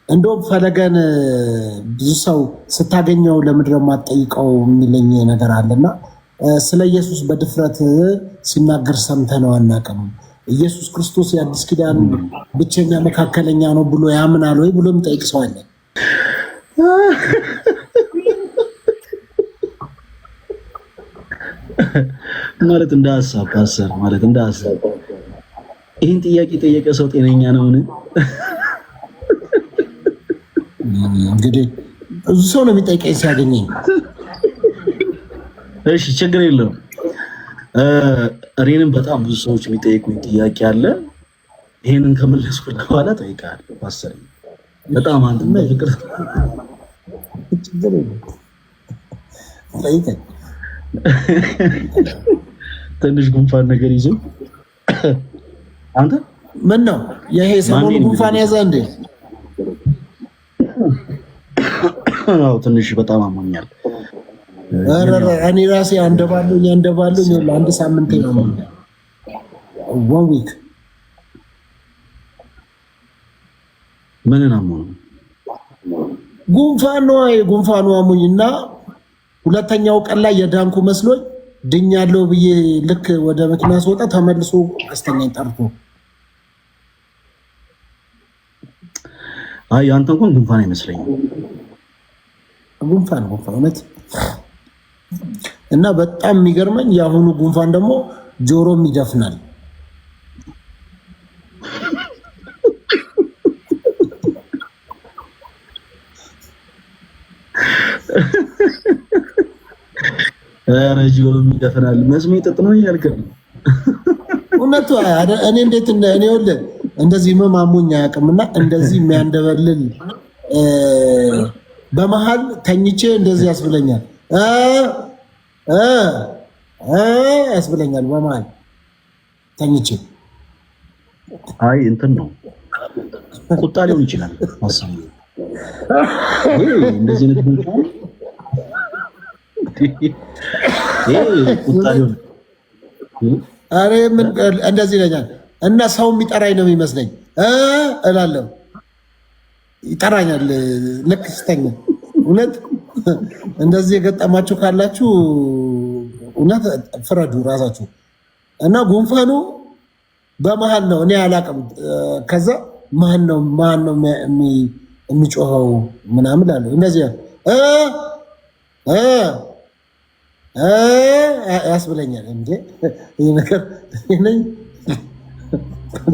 እንደውም ፈለገን ብዙ ሰው ስታገኘው ለምንድነው የማትጠይቀው የሚለኝ ነገር አለና ስለ ኢየሱስ በድፍረት ሲናገር ሰምተነው አናውቅም። ኢየሱስ ክርስቶስ የአዲስ ኪዳን ብቸኛ መካከለኛ ነው ብሎ ያምናል ወይ ብሎ የሚጠይቅ ሰው አለ። ማለት እንደ ሀሳብ ፓስተር ማለት እንደ ሀሳብ ይህን ጥያቄ የጠየቀ ሰው ጤነኛ ነውን? እንግዲህ ብዙ ሰው ነው የሚጠይቀኝ ሲያገኘኝ። እሺ ችግር የለውም። እኔንም በጣም ብዙ ሰዎች የሚጠይቁኝ ጥያቄ አለ። ይሄንን ከመለስኩ በኋላ ጠይቃለሁ። ፓስተር በጣም አንተ በፍቅር ትንሽ ጉንፋን ነገር ይዞ አንተ ምን ነው ይሄ ሰሞኑ ጉንፋን ያዘ እንዴ? አዎ ትንሽ በጣም አሞኛል። እኔ ራሴ አንደባለኝ ለአንድ ሳምንት ነው one week ምንን አሞኝ ጉንፋኑ አሞኝና ሁለተኛው ቀን ላይ የዳንኩ መስሎኝ ድኛለሁ ብዬ ልክ ወደ መኪና ስወጣ ተመልሶ አስተኛኝ ጠርቶ። አይ አንተ እንኳን ጉንፋን አይመስለኝም። ጉንፋን እውነት እና በጣም የሚገርመኝ የአሁኑ ጉንፋን ደግሞ ጆሮም ይደፍናል። ኧረ ጆሮም ይደፍናል። መስሜ ጥጥ ነው እያልከኝ ነው? እውነቱ እኔ እንዴት እኔ ወልደ እንደዚህ መማሙኝ አያውቅምና እንደዚህ የሚያንደበልል በመሃል ተኝቼ እንደዚህ ያስብለኛል ያስብለኛል በመሃል ተኝቼ። አይ እንትን ነው ቁጣ ሊሆን ይችላል ማሰብ እንደዚህ ነው ጉንፋን ቁጣ ሊሆን አሬ ምን እንደዚህ ይለኛል እና ሰው የሚጠራኝ ነው የሚመስለኝ እላለሁ። ይጠራኛል ልክ ስተኛ። እውነት እንደዚህ የገጠማችሁ ካላችሁ እውነት ፍረዱ ራሳችሁ። እና ጉንፋኑ በመሃል ነው እኔ አላውቅም። ከዛ ማን ነው የሚጮኸው ምናምን አለ እንደዚህ ያስብለኛል። እንዴ ይሄ ነገር ነኝ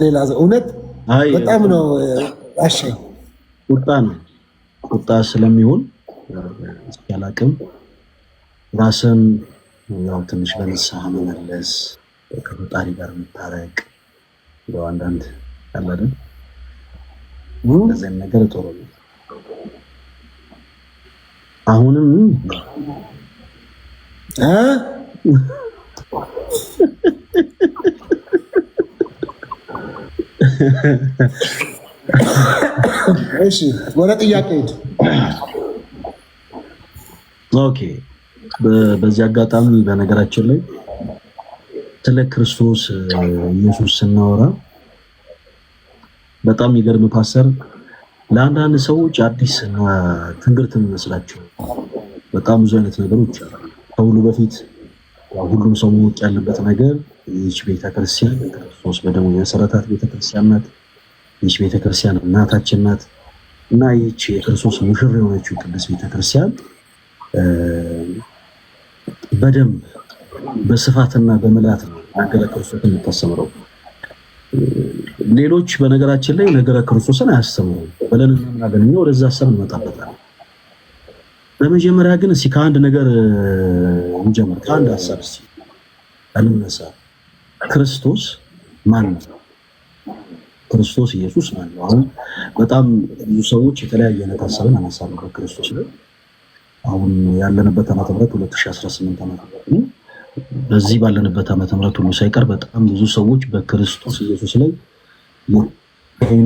ሌላ ሰው እውነት በጣም ነው አሸኝ። ቁጣ ነው ቁጣ ስለሚሆን ያላቅም ራስን ያው ትንሽ በንስሐ መመለስ ከፈጣሪ ጋር መታረቅ ያው አንዳንድ ያላደን እንደዚህ ነገር ጥሩ ነው። አሁንም እሺ ወደ ጥያቄ ሄድ። ኦኬ በዚህ አጋጣሚ በነገራችን ላይ ስለ ክርስቶስ ኢየሱስ ስናወራ በጣም የሚገርም ፓስተር ለአንዳንድ ሰዎች አዲስ ትንግርት የሚመስላቸው በጣም ብዙ አይነት ነገሮች አሉ። ከሁሉ በፊት ሁሉም ሰው ማወቅ ያለበት ነገር ይህች ቤተክርስቲያን ክርስቶስ በደሙ የመሰረታት ቤተክርስቲያን ናት። ይህች ቤተክርስቲያን እናታችን ናት እና ይህች የክርስቶስ ሙሽራ የሆነችው ቅድስት ቤተክርስቲያን በደንብ በስፋትና በምልአት ነው ነገረ ክርስቶስን የምታስተምረው። ሌሎች በነገራችን ላይ ነገረ ክርስቶስን አያስተምሩም ብለን እናምናለን። እኛ ወደዛ ሀሳብ እንመጣበታለን። በመጀመሪያ ግን እስኪ ከአንድ ነገር እንጀምር። ከአንድ ሀሳብ እስኪ እንነሳ። ክርስቶስ ማን ነው? ክርስቶስ ኢየሱስ ማን ነው? አሁን በጣም ብዙ ሰዎች የተለያየ አይነት ሀሳብን አነሳሉ በክርስቶስ ላይ። አሁን ያለንበት ዓመተ ምህረት 2018 ዓመተ ምህረት ነው። በዚህ ባለንበት ዓመተ ምህረት ሁሉ ሳይቀር በጣም ብዙ ሰዎች በክርስቶስ ኢየሱስ ላይ ይሄን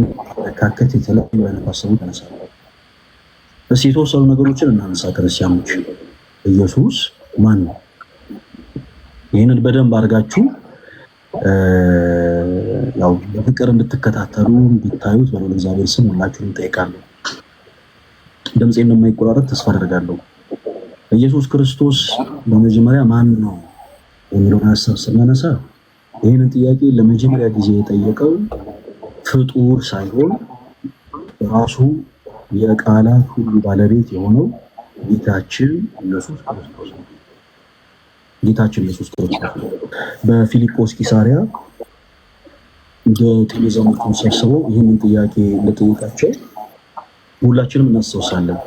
ካከት የተለያዩ አይነት ሀሳቦች ያነሳሉ። እስኪ የተወሰኑ ነገሮችን እናነሳ። ክርስቲያኖች ኢየሱስ ማን ነው? ይህንን በደንብ አድርጋችሁ ያው በፍቅር እንድትከታተሉ እንድታዩት በእግዚአብሔር ስም ሁላችሁንም ጠይቃለሁ። ድምጼ እንደማይቆራረጥ ተስፋ አደርጋለሁ። ኢየሱስ ክርስቶስ በመጀመሪያ ማን ነው የሚለውን ሀሳብ ስናነሳ ይህንን ጥያቄ ለመጀመሪያ ጊዜ የጠየቀው ፍጡር ሳይሆን ራሱ የቃላት ሁሉ ባለቤት የሆነው ጌታችን ኢየሱስ ክርስቶስ ነው። ጌታችን ኢየሱስ ክርስቶስ በፊልጶስ ቂሳሪያ ደቀ መዛሙርቱን ሰብስበው ይህንን ጥያቄ እንደጠየቃቸው ሁላችንም እናስታውሳለን።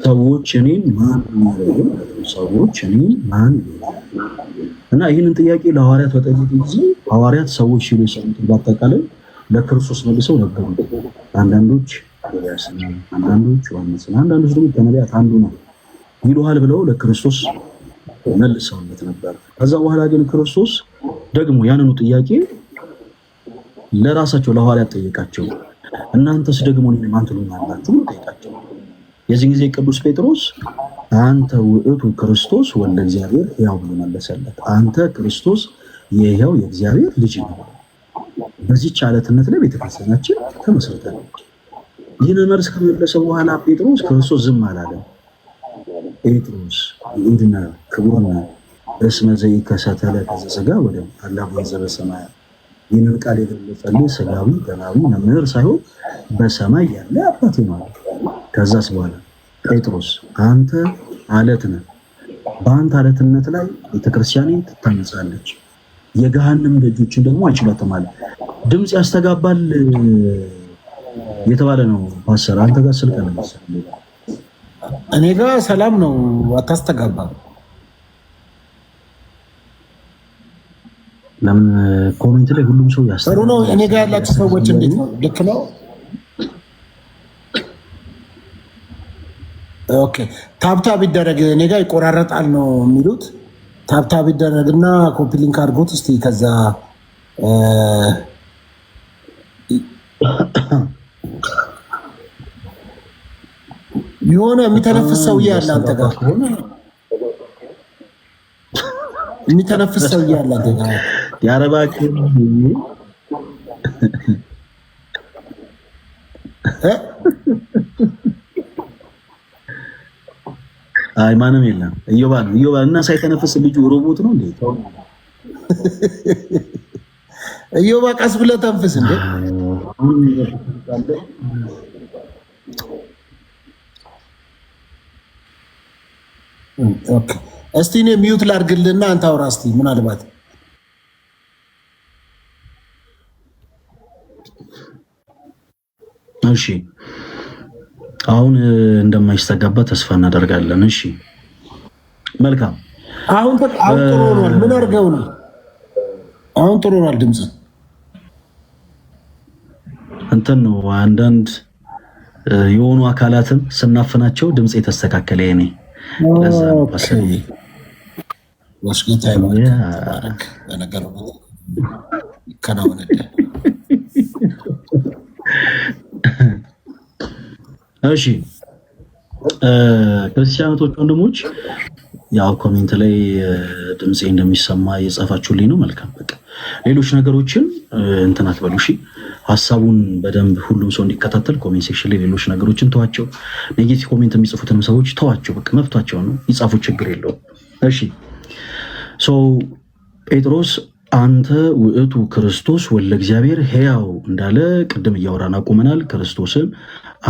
ሰዎች እኔን ማን ይላሉ? ሰዎች እኔን ማን ይላሉ? እና ይህንን ጥያቄ ለሐዋርያት በጠየቁ ጊዜ ሐዋርያት ሰዎች ሲሉ የሰሙትን በአጠቃላይ ለክርስቶስ መልሰው ነገሩት። አንዳንዶች ኤልያስ ነው፣ አንዳንዶች ዮሐንስ ነው፣ አንዳንዶች ደግሞ ከነቢያት አንዱ ነው ይሉሃል ብለው ለክርስቶስ መልሰውለት ነበር። ከዛ በኋላ ግን ክርስቶስ ደግሞ ያንኑ ጥያቄ ለራሳቸው ለሐዋርያት ጠየቃቸው። እናንተስ ደግሞ እኔን ማን ትሉኛላችሁ? ጠየቃቸው። የዚህ ጊዜ ቅዱስ ጴጥሮስ አንተ ውእቱ ክርስቶስ ወልደ እግዚአብሔር ሕያው ብሎ መለሰለት። አንተ ክርስቶስ የሕያው የእግዚአብሔር ልጅ ነው። በዚህች ዓለትነት ላይ ቤተክርስቲያናችን ተመስርታለች። ይህንን መልስ ከመለሰ በኋላ ጴጥሮስ ክርስቶስ ዝም አላለም። ጴጥሮስ ይሁድና ክቡርና እስመ ዘኢከሰተ ለከ ዘሥጋ ወደም አላሁ ዘበሰማያት ይህንን ቃል የገለጸልህ ሥጋዊ ደማዊ መምህር ሳይሆን በሰማይ ያለ አባቴ ነው። ከዛስ በኋላ ጴጥሮስ አንተ አለት ነህ፣ በአንተ አለትነት ላይ ቤተክርስቲያኔን ትታነጻለች፣ የገሃነም ደጆችን ደግሞ አይችሏትም አለ። ድምፅ ያስተጋባል የተባለ ነው። ፓስተር አንተ ጋር ስልክ ነው መሰለኝ። እኔ ጋር ሰላም ነው፣ አታስተጋባም። ለምን ኮሜንት ላይ ሁሉም ሰው ያስተጋባል? ጥሩ ነው። እኔ ጋር ያላችሁ ሰዎች እንዴት ነው? ልክ ነው። ኦኬ ታብታብ ይደረግ። እኔ ጋር ይቆራረጣል ነው የሚሉት። ታብታብ ይደረግና ኮፒ ሊንክ አድርጎት እስቲ ከዛ የሆነ የሚተነፍስ ሰውዬ አለ አንተ ጋር የሚተነፍስ ሰውዬ አለ አንተ ጋር ያረባክ አይ ማንም የለም። እዮባ ነው እዮባ እና ሳይተነፍስ ልጁ ሮቦት ነው እንዴ? እዮባ ቀስ ብለህ ተንፍስ እንዴ። ኦኬ እስቲ እኔ ሚዩት ላድርግልና አንተ አውራ እስቲ። ምናልባት እሺ አሁን እንደማይስተጋባ ተስፋ እናደርጋለን። እሺ መልካም። አሁን ጥሩ ሆኗል። ምን አድርገው ነው? አሁን ጥሩ ሆኗል። ድምጽ እንትን ነው። አንዳንድ የሆኑ አካላትን ስናፍናቸው ድምጽ የተስተካከለ የኔ ለዛ ነው። ወስጌታ ይባርክ ለነገሩ ከናወነደ እሺ ክርስቲያኖች ወንድሞች፣ ያው ኮሜንት ላይ ድምጼ እንደሚሰማ እየጻፋችሁልኝ ነው። መልካም በቃ ሌሎች ነገሮችን እንትን አትበሉ። እሺ ሀሳቡን በደንብ ሁሉም ሰው እንዲከታተል ኮሜንት ሴክሽን ላይ ሌሎች ነገሮችን ተዋቸው። ኔጌቲቭ ኮሜንት የሚጽፉትንም ሰዎች ተዋቸው። በቃ መብታቸው ነው፣ ይጻፉ፣ ችግር የለውም። እሺ ጴጥሮስ አንተ ውእቱ ክርስቶስ ወልደ እግዚአብሔር ሕያው እንዳለ ቅድም እያወራን አቁመናል። ክርስቶስን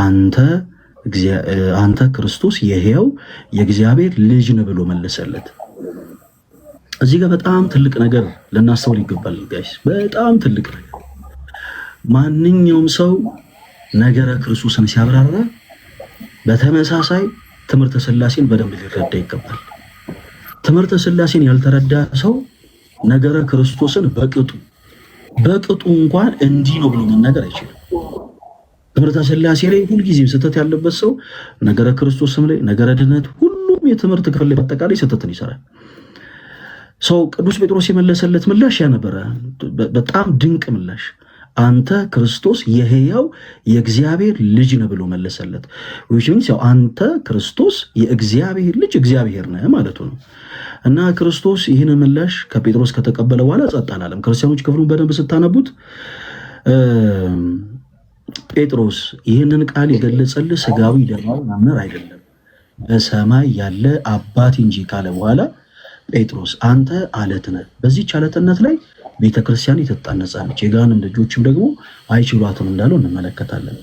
አንተ ክርስቶስ የሕያው የእግዚአብሔር ልጅ ነህ ብሎ መለሰለት። እዚህ ጋር በጣም ትልቅ ነገር ልናስተውል ይገባል ጋይስ፣ በጣም ትልቅ ነገር። ማንኛውም ሰው ነገረ ክርስቶስን ሲያብራራ በተመሳሳይ ትምህርተ ሥላሴን በደንብ ሊረዳ ይገባል። ትምህርተ ሥላሴን ያልተረዳ ሰው ነገረ ክርስቶስን በቅጡ እንኳን እንዲህ ነው ብሎ መናገር አይችልም። ትምህርተ ሥላሴ ላይ ሁልጊዜም ስህተት ያለበት ሰው ነገረ ክርስቶስም ላይ ነገረ ድነት፣ ሁሉም የትምህርት ክፍል ላይ በአጠቃላይ ስህተትን ይሰራል። ሰው ቅዱስ ጴጥሮስ የመለሰለት ምላሽ ያ ነበረ። በጣም ድንቅ ምላሽ። አንተ ክርስቶስ የሕያው የእግዚአብሔር ልጅ ነህ ብሎ መለሰለት። ያው አንተ ክርስቶስ የእግዚአብሔር ልጅ እግዚአብሔር ነህ ማለቱ ነው። እና ክርስቶስ ይህን ምላሽ ከጴጥሮስ ከተቀበለ በኋላ ጸጥ አላለም። ክርስቲያኖች ክፍሉን በደንብ ስታነቡት ጴጥሮስ ይህንን ቃል የገለጸልህ ስጋዊ ደማዊ መምህር አይደለም በሰማይ ያለ አባት እንጂ ካለ በኋላ ጴጥሮስ አንተ አለት ነህ፣ በዚህች አለትነት ላይ ቤተክርስቲያን ትታነጻለች፣ የገሃነም ደጆችም ደግሞ አይችሏትም እንዳለው እንመለከታለን።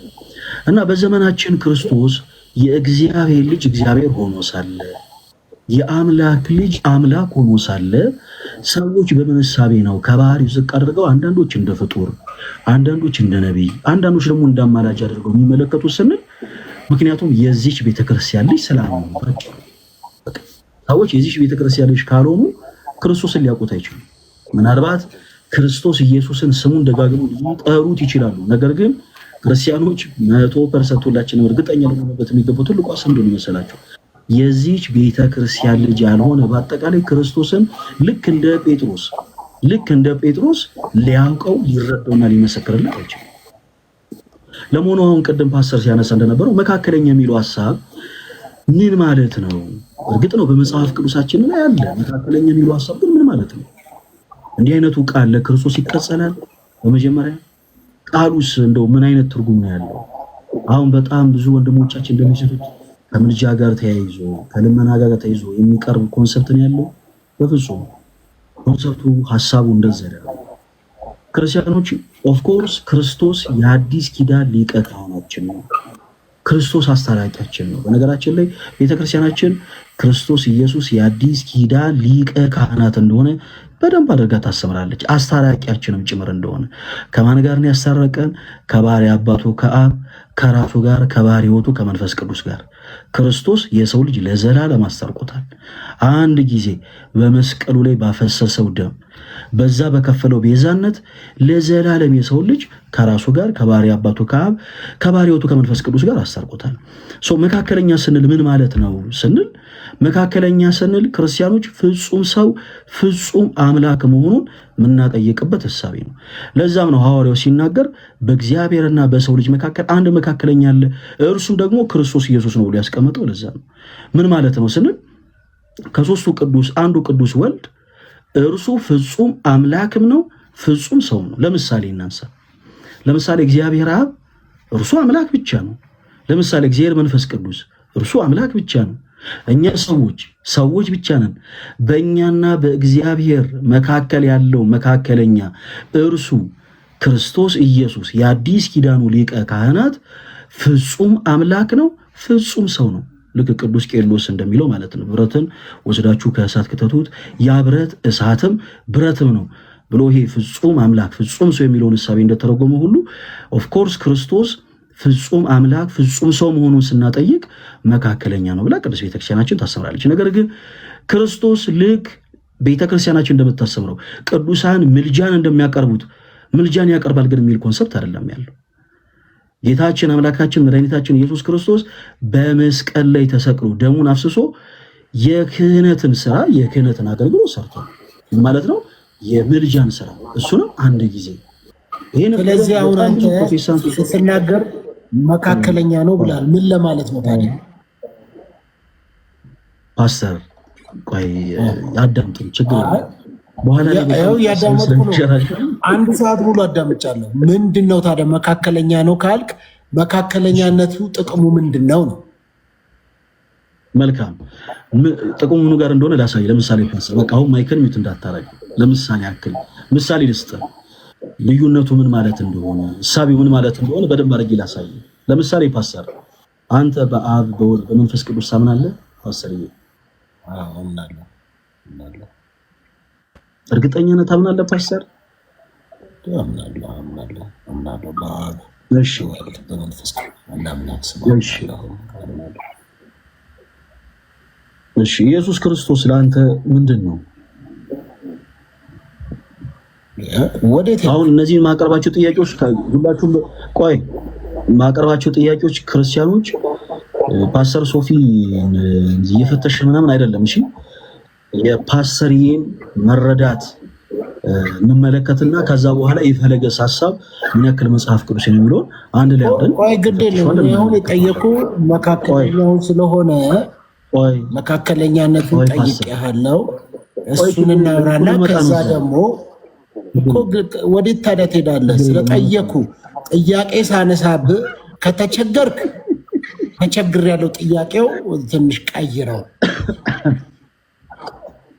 እና በዘመናችን ክርስቶስ የእግዚአብሔር ልጅ እግዚአብሔር ሆኖ ሳለ የአምላክ ልጅ አምላክ ሆኖ ሳለ ሰዎች በምን እሳቤ ነው ከባህሪው ዝቅ አድርገው አንዳንዶች እንደ ፍጡር፣ አንዳንዶች እንደ ነቢይ፣ አንዳንዶች ደግሞ እንደ አማላጅ አድርገው የሚመለከቱት ስንል ምክንያቱም የዚች ቤተክርስቲያን ልጅ ስላልሆኑ ሰዎች የዚች ቤተክርስቲያን ልጅ ካልሆኑ ክርስቶስን ሊያውቁት አይችሉም። ምናልባት ክርስቶስ ኢየሱስን ስሙን ደጋግሞ ሊጠሩት ይችላሉ። ነገር ግን ክርስቲያኖች 100% ሁላችንም እርግጠኛ ልንሆንበት የሚገባው ትልቁ አስም እንደሆነ መሰላቸው የዚች ቤተክርስቲያን ልጅ ያልሆነ በአጠቃላይ ክርስቶስን ልክ እንደ ጴጥሮስ ሊያውቀው ሊረዳውና ሊመሰክርለት አይችልም። ለመሆኑ አሁን ቅድም ፓስተር ሲያነሳ እንደነበረው መካከለኛ የሚለው ሐሳብ ምን ማለት ነው? እርግጥ ነው በመጽሐፍ ቅዱሳችን ላይ አለ። መካከለኛ የሚለው ሐሳብ ግን ምን ማለት ነው? እንዲህ አይነቱ ቃል ለክርስቶስ ይቀጸላል? በመጀመሪያ ቃሉስ እንደው ምን አይነት ትርጉም ነው ያለው? አሁን በጣም ብዙ ወንድሞቻችን እንደሚሰጡት ከምልጃ ጋር ተያይዞ ከልመና ጋር ተያይዞ የሚቀርብ ኮንሰፕት ነው ያለው። በፍጹም ኮንሰፕቱ ሐሳቡ እንደዛ አይደለም። ክርስቲያኖች ኦፍ ኮርስ ክርስቶስ የአዲስ ኪዳን ሊቀ ካህናችን ነው። ክርስቶስ አስታራቂያችን ነው። በነገራችን ላይ ቤተክርስቲያናችን ክርስቶስ ኢየሱስ የአዲስ ኪዳን ሊቀ ካህናት እንደሆነ በደንብ አድርጋ ታስተምራለች። አስታራቂያችንም ጭምር እንደሆነ ከማን ጋር ነው ያስታረቀን? ከባህሪ አባቱ ከአብ ከራሱ ጋር ከባህሪ ሕይወቱ ከመንፈስ ቅዱስ ጋር ክርስቶስ የሰው ልጅ ለዘላለም አስታርቆታል። አንድ ጊዜ በመስቀሉ ላይ ባፈሰሰው ደም በዛ በከፈለው ቤዛነት ለዘላለም የሰው ልጅ ከራሱ ጋር ከባህሪ አባቱ ከአብ ከባህሪ ሕይወቱ ከመንፈስ ቅዱስ ጋር አስታርቆታል። መካከለኛ ስንል ምን ማለት ነው ስንል መካከለኛ ስንል ክርስቲያኖች ፍጹም ሰው ፍጹም አምላክ መሆኑን የምናጠይቅበት ሐሳቤ ነው። ለዛም ነው ሐዋርያው ሲናገር በእግዚአብሔርና በሰው ልጅ መካከል አንድ መካከለኛ አለ፣ እርሱም ደግሞ ክርስቶስ ኢየሱስ ነው ብሎ ያስቀመጠው። ለዛ ነው ምን ማለት ነው ስንል ከሦስቱ ቅዱስ አንዱ ቅዱስ ወልድ እርሱ ፍጹም አምላክም ነው ፍጹም ሰው ነው። ለምሳሌ እናንሳ። ለምሳሌ እግዚአብሔር አብ እርሱ አምላክ ብቻ ነው። ለምሳሌ እግዚአብሔር መንፈስ ቅዱስ እርሱ አምላክ ብቻ ነው። እኛ ሰዎች ብቻ ነን። በእኛና በእግዚአብሔር መካከል ያለው መካከለኛ እርሱ ክርስቶስ ኢየሱስ የአዲስ ኪዳኑ ሊቀ ካህናት ፍጹም አምላክ ነው ፍጹም ሰው ነው። ልክ ቅዱስ ቄርሎስ እንደሚለው ማለት ነው ብረትን ወስዳችሁ ከእሳት ክተቱት ያ ብረት እሳትም ብረትም ነው ብሎ ይሄ ፍጹም አምላክ ፍጹም ሰው የሚለውን ሐሳብ እንደተረጎመ ሁሉ ኦፍ ኮርስ ክርስቶስ ፍጹም አምላክ ፍጹም ሰው መሆኑን ስናጠይቅ መካከለኛ ነው ብላ ቅዱስ ቤተክርስቲያናችን ታስተምራለች። ነገር ግን ክርስቶስ ልክ ቤተክርስቲያናችን እንደምታስተምረው ቅዱሳን ምልጃን እንደሚያቀርቡት ምልጃን ያቀርባል ግን የሚል ኮንሰፕት አይደለም ያለው። ጌታችን አምላካችን መድኃኒታችን ኢየሱስ ክርስቶስ በመስቀል ላይ ተሰቅሎ ደሙን አፍስሶ የክህነትን አገልግሎት ሰርቷል ማለት ነው። የምልጃን ስራ እሱንም አንድ ጊዜ ስለዚህ አሁን አንተ ስትናገር መካከለኛ ነው ብላል። ምን ለማለት ነው ታዲያ? ፓስተር ቆይ ያዳምጡኝ፣ ችግር የለም። በኋላ ያዳምጡ ነው። አንድ ሰዓት ሙሉ አዳምጫለሁ። ምንድነው ታዲያ መካከለኛ ነው ካልክ መካከለኛነቱ ጥቅሙ ምንድነው ነው? መልካም ጥቅሙ ምኑ ጋር እንደሆነ ላሳይ። ለምሳሌ ፓስተር በቃ አሁን ማይክል ሚውት እንዳታረግ። ለምሳሌ ያክል ምሳሌ ልስጥ፣ ልዩነቱ ምን ማለት እንደሆነ እሳቤው ምን ማለት እንደሆነ በደንብ አድርጌ ላሳይ። ለምሳሌ ፓስተር አንተ በአብ በወልድ በመንፈስ ቅዱስ ታምናለህ? ፓስተርዬ አምናለሁ። እርግጠኛ ነህ ታምናለህ ፓስተር? አምናለሁ በአብ እሺ በመንፈስ እሺ ኢየሱስ ክርስቶስ ለአንተ ምንድን ነው? አሁን እነዚህ ማቀርባቸው ጥያቄዎች ሁላችሁም ቆይ ማቀርባቸው ጥያቄዎች ክርስቲያኖች ፓስተር ሶፊ እየፈተሽ ምናምን አይደለም። እሺ የፓስተርዬን መረዳት እንመለከትና ከዛ በኋላ የፈለገስ ሐሳብ ምን ያክል መጽሐፍ ቅዱስ ነው የሚለው አንድ ላይ አድርገን ቆይ ግድ የለም። አሁን የጠየቁ መካከለኛው ስለሆነ ቆይ መካከለኛነቱን ጠይቄሃለሁ። እሱን እናውራና ከዛ ደግሞ ወዴት ታዲያ ትሄዳለህ? ስለጠየኩ ጥያቄ ሳነሳብህ ከተቸገርክ ተቸግሬያለሁ፣ ጥያቄው ትንሽ ቀይረው።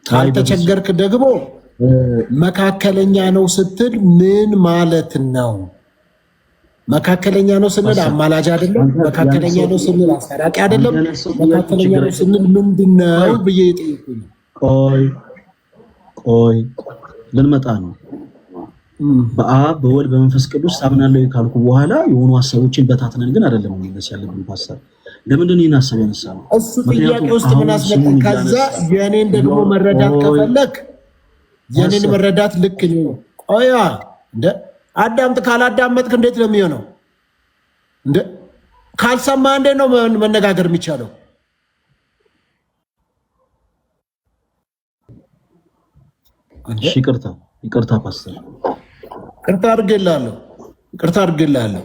ካልተቸገርክ ደግሞ መካከለኛ ነው ስትል ምን ማለት ነው? መካከለኛ ነው ስንል አማላጅ አይደለም። መካከለኛ ነው ስንል አስታራቂ አይደለም። መካከለኛ ነው ስንል ምንድነው ብዬ ጠይቁኝ። ቆይ ልንመጣ ነው። በአብ በወልድ በመንፈስ ቅዱስ ታምናለህ ካልኩ በኋላ የሆኑ ሀሳቦችን በታትነን ግን አይደለም መመለስ ያለብን። ፓስተር ለምንድን ነው ሀሳብ ያነሳው? እሱ ጥያቄ ውስጥ ምን አስመጣ? ከዛ የኔን ደግሞ መረዳት ከፈለክ የኔን መረዳት ልክ ነው። ቆያ እንደ አዳምጥ። ካላዳመጥክ እንዴት ነው የሚሆነው? እንደ ካልሰማ እንዴት ነው መነጋገር የሚቻለው? ይቅርታ ፓስተር፣ ይቅርታ አድርጌልሃለሁ።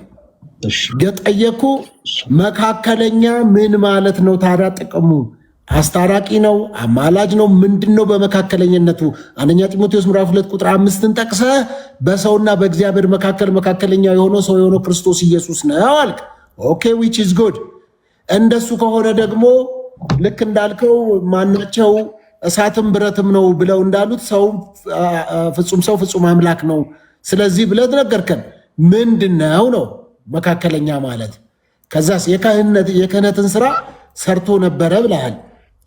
የጠየኩ መካከለኛ ምን ማለት ነው ታዲያ? ጥቅሙ አስታራቂ ነው? አማላጅ ነው? ምንድን ነው በመካከለኛነቱ? አንደኛ ጢሞቴዎስ ምዕራፍ 2 ቁጥር 5ን ጠቅሰህ በሰውና በእግዚአብሔር መካከል መካከለኛ የሆነው ሰው የሆነው ክርስቶስ ኢየሱስ ነው አልክ። ኦኬ ዊች ኢዝ ጉድ። እንደሱ ከሆነ ደግሞ ልክ እንዳልከው ማናቸው እሳትም ብረትም ነው ብለው እንዳሉት ሰው ፍጹም አምላክ ነው። ስለዚህ ብለህ ነገርከን። ምንድነው ነው መካከለኛ ማለት? ከዛስ የክህነትን ስራ ሰርቶ ነበረ ብለሃል።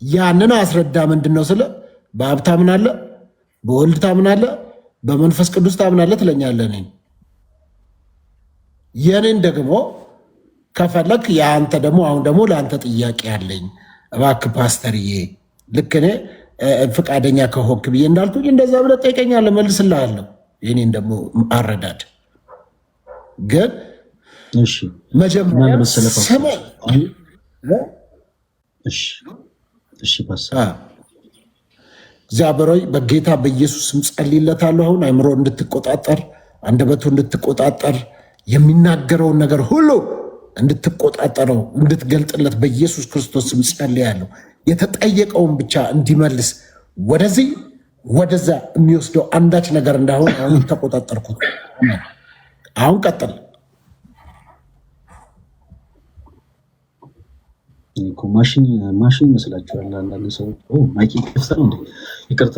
ያንን አስረዳ። ምንድነው ስለ በአብ ታምናለህ፣ በወልድ ታምናለህ፣ በመንፈስ ቅዱስ ታምናለህ ትለኛለህ። የኔን ደግሞ ከፈለክ የአንተ ደግሞ አሁን ደግሞ ለአንተ ጥያቄ አለኝ። እባክህ ፓስተርዬ ልክ እኔ ፈቃደኛ ከሆንክ ብዬ እንዳልኩኝ እንደዛ ብለህ ጠይቀኛለህ፣ መልስልሃለሁ። የኔን ደግሞ አረዳድ ግን መጀመሪያ ስማኝ። እግዚአብሔር ሆይ በጌታ በኢየሱስ ስም ጸልይለታለሁ። አሁን አእምሮ እንድትቆጣጠር፣ አንደበቱ እንድትቆጣጠር፣ የሚናገረውን ነገር ሁሉ እንድትቆጣጠረው፣ እንድትገልጥለት በኢየሱስ ክርስቶስ ስም ጸልያለሁ። የተጠየቀውን ብቻ እንዲመልስ ወደዚህ ወደዛ የሚወስደው አንዳች ነገር እንዳይሆን አሁን ተቆጣጠርኩት። አሁን ቀጥል። ማሽን ይመስላችኋል አንዳንድ ሰዎች። ማይክ ይከፍታል እንዴ? ይቅርታ።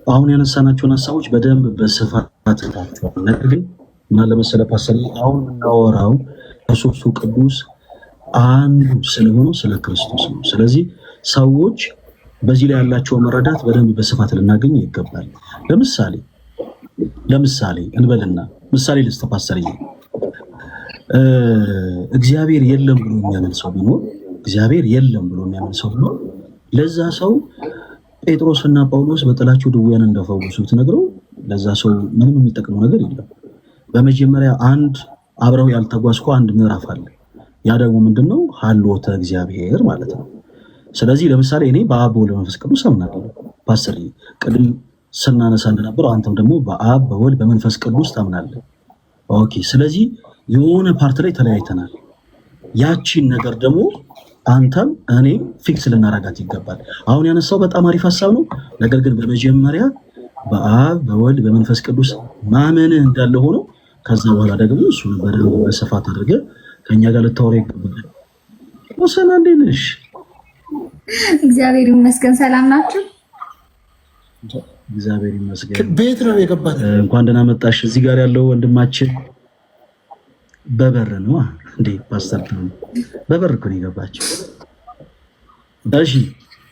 አሁን ያነሳናቸውን ሀሳቦች በደንብ በስፋት ታችኋል። ነገር ግን ምን አለ መሰለህ ፓስተር፣ አሁን የምናወራው ከሶስቱ ቅዱስ አንዱ ስለሆነው ስለ ክርስቶስ ነው። ስለዚህ ሰዎች በዚህ ላይ ያላቸው መረዳት በደንብ በስፋት ልናገኝ ይገባል። ለምሳሌ እንበልና ምሳሌ ልስጥ ፓስተር፣ እግዚአብሔር የለም ብሎ የሚያምን ሰው ቢኖር ለዛ ሰው ጴጥሮስና ጳውሎስ በጥላቸው ድውያን እንደፈወሱት ነግረው ለዛ ሰው ምንም የሚጠቅመው ነገር የለም። በመጀመሪያ አብረው ያልተጓዝከው አንድ ምዕራፍ አለ። ያ ደግሞ ምንድነው? ሀልዎተ እግዚአብሔር ማለት ነው። ስለዚህ ለምሳሌ እኔ በአብ በወልድ በመንፈስ ቅዱስ አምናለሁ። ፓስተር ቅድም ስናነሳ እንደነበረው አንተም ደግሞ በአብ በወልድ በመንፈስ ቅዱስ ታምናለህ። ኦኬ። ስለዚህ የሆነ ፓርት ላይ ተለያይተናል። ያቺን ነገር ደግሞ አንተም እኔም ፊክስ ልናረጋት ይገባል። አሁን ያነሳው በጣም አሪፍ ሀሳብ ነው። ነገር ግን በመጀመሪያ በአብ በወልድ በመንፈስ ቅዱስ ማመንህ እንዳለ ሆኖ ከዛ በኋላ ደግሞ እሱ በደንብ በስፋት አድርገህ ከኛ ጋር ልታወራ ይገባል። ወሰና እንዴት ነሽ? እግዚአብሔር ይመስገን። ሰላም ናችሁ? እግዚአብሔር ይመስገን። ቤት ነው የገባህ? እንኳን ደህና መጣሽ። እዚህ ጋር ያለው ወንድማችን በበር ነው እንዴ? ፓስተር በበር እኮ ነው የገባችው። እሺ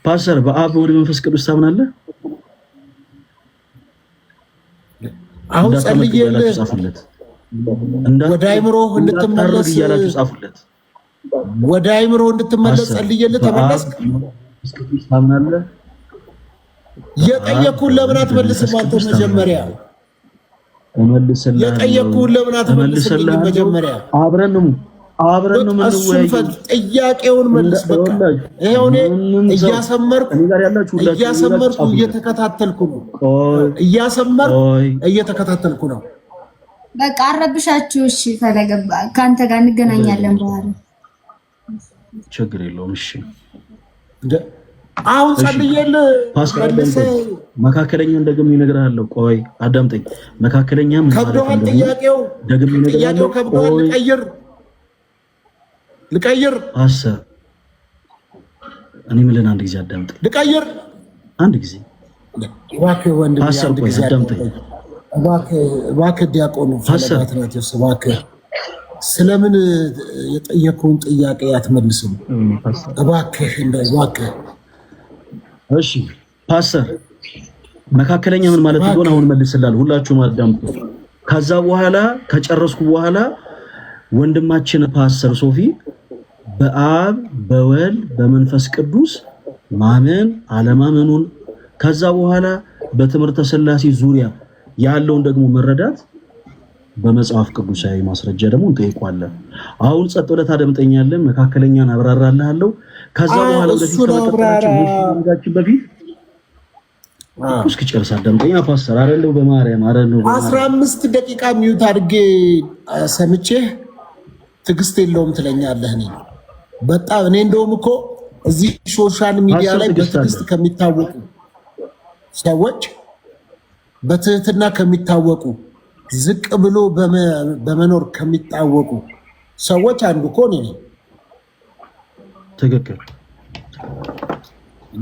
ፓስተር፣ በአብ በወልድ መንፈስ ቅዱስ ታምናለህ? አሁን ጸልዬልህ ወደ አይምሮ እንድትመለስ እያላችሁ ጻፉለት። ወደ አይምሮ እንድትመለስ ጸልዬልህ ተመለስክ? ታምናለህ? የጠየኩህን ለምን አትመልስም? አንተ መጀመሪያ የጠየኩህን ለምን አትመልስም? መጀመሪያ አብረን ነው የምንወያየው። ጥያቄውን መልስ። በቃ ይሄው እኔ እያሰመርኩ እየተከታተልኩ ነው። በቃ አረብሻችሁ። እሺ ፈለገ ከአንተ ጋር እንገናኛለን በኋላ። ችግር የለውም። እሺ አሁን ጸልየል መካከለኛውን ደግሜ እነግርሃለሁ። ቆይ አዳምጠኝ። መካከለኛ ምን ከብዶሃል? ጥያቄው ከብዶሃል። ልቀይር ፓስተር፣ እኔ ምልን አንድ ጊዜ አዳምጠኝ። ልቀይር አንድ ጊዜ እባክህ ወንድም፣ ፓስተር ቆይ አዳምጠኝ እባክህ ዲያቆኑ ፈለጋትናቴስ እባክህ ስለምን የጠየቀውን ጥያቄ አትመልስም? እባክህ እባክህ። እሺ ፓስተር፣ መካከለኛ ምን ማለት እንደሆነ አሁን መልስላለሁ። ሁላችሁም አዳምጡ። ከዛ በኋላ ከጨረስኩ በኋላ ወንድማችን ፓስተር ሶፊ በአብ በወልድ በመንፈስ ቅዱስ ማመን አለማመኑን ከዛ በኋላ በትምህርተ ሥላሴ ዙሪያ ያለውን ደግሞ መረዳት በመጽሐፍ ቅዱሳዊ ማስረጃ ደግሞ እንጠይቋለን። አሁን ጸጥ ብለህ ታደምጠኛለህ። መካከለኛን አብራራልሃለሁ። ከዛ በኋላ ወደፊት ከመቀጠላችን በፊት እስኪጨርስ አዳምጠኛ ፓስተር። አይደለው በማርያም አይደለው 15 ደቂቃ ሚዩት አድርጌ ሰምቼህ ትዕግስት የለውም ትለኛለህ። በጣም እኔ እንደውም እኮ እዚህ ሶሻል ሚዲያ ላይ በትዕግስት ከሚታወቁ ሰዎች በትህትና ከሚታወቁ ዝቅ ብሎ በመኖር ከሚታወቁ ሰዎች አንዱ እኮ እኔ ነኝ።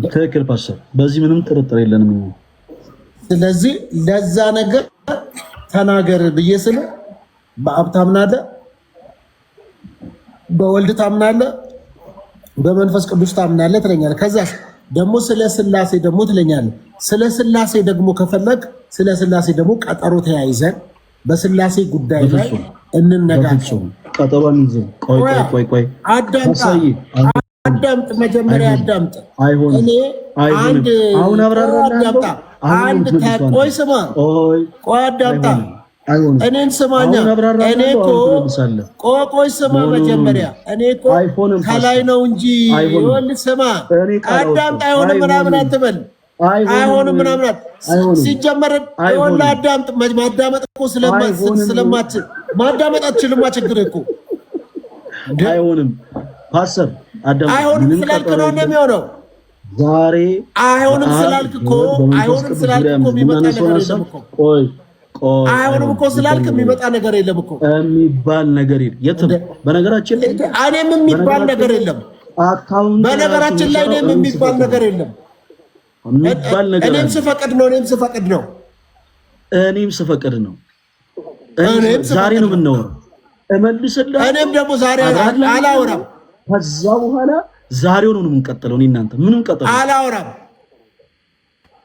ትክክል ፓስተር፣ በዚህ ምንም ጥርጥር የለንም። ስለዚህ ለዛ ነገር ተናገር ብዬ ስለ በአብ ታምናለህ፣ በወልድ ታምናለህ፣ በመንፈስ ቅዱስ ታምናለህ ትለኛለህ። ከዛ ደግሞ ስለ ስላሴ ደግሞ ትለኛለህ። ስለ ስላሴ ደግሞ ከፈለግ ስለ ስላሴ ደግሞ ቀጠሮ ተያይዘን በስላሴ ጉዳይ ላይ እንነጋገር። ቀጠሮን ይዘን ቆይ አዳምጥ፣ መጀመሪያ አዳምጥ። እኔ አንድ አሁን አብራራለሁ። አንድ ቆይ ስማ፣ ቆይ አዳምጣ፣ እኔን ስማኛ። እኔ እኮ ቆይ ስማ፣ መጀመሪያ እኔ እኮ ከላይ ነው እንጂ ይኸውልህ፣ ስማ አዳምጣ። አይሆንም ምናምን አትበል፣ አይሆንም ምናምን ሲጀመር ይኸውልህ፣ አዳምጥ። ማዳመጥ እኮ ስለማትችል ማዳመጥ አትችልም። ችግር እኮ አይሆንም ፓስተር፣ አይሆንም ስላልክ ነው እንደሚሆነው። ዛሬ አይሆንም ስላልክ እኮ የሚመጣ ነገር የለም እኮ። አይሆንም እኮ ስላልክ የሚመጣ ነገር የለም እኮ። የሚባል ነገር የለም። በነገራችን ላይ እኔም የሚባል ነገር የለም። በነገራችን ላይ እኔም የሚባል ነገር የለም። እኔም ስፈቅድ ነው። ዛሬ ነው የምናወራው። እመልስልህ። እኔም ደግሞ ዛሬ አላወራም። ከዛ በኋላ ዛሬው ነው የምንቀጥለው። እኔ እናንተ ምንም ቀጥለው አላወራም።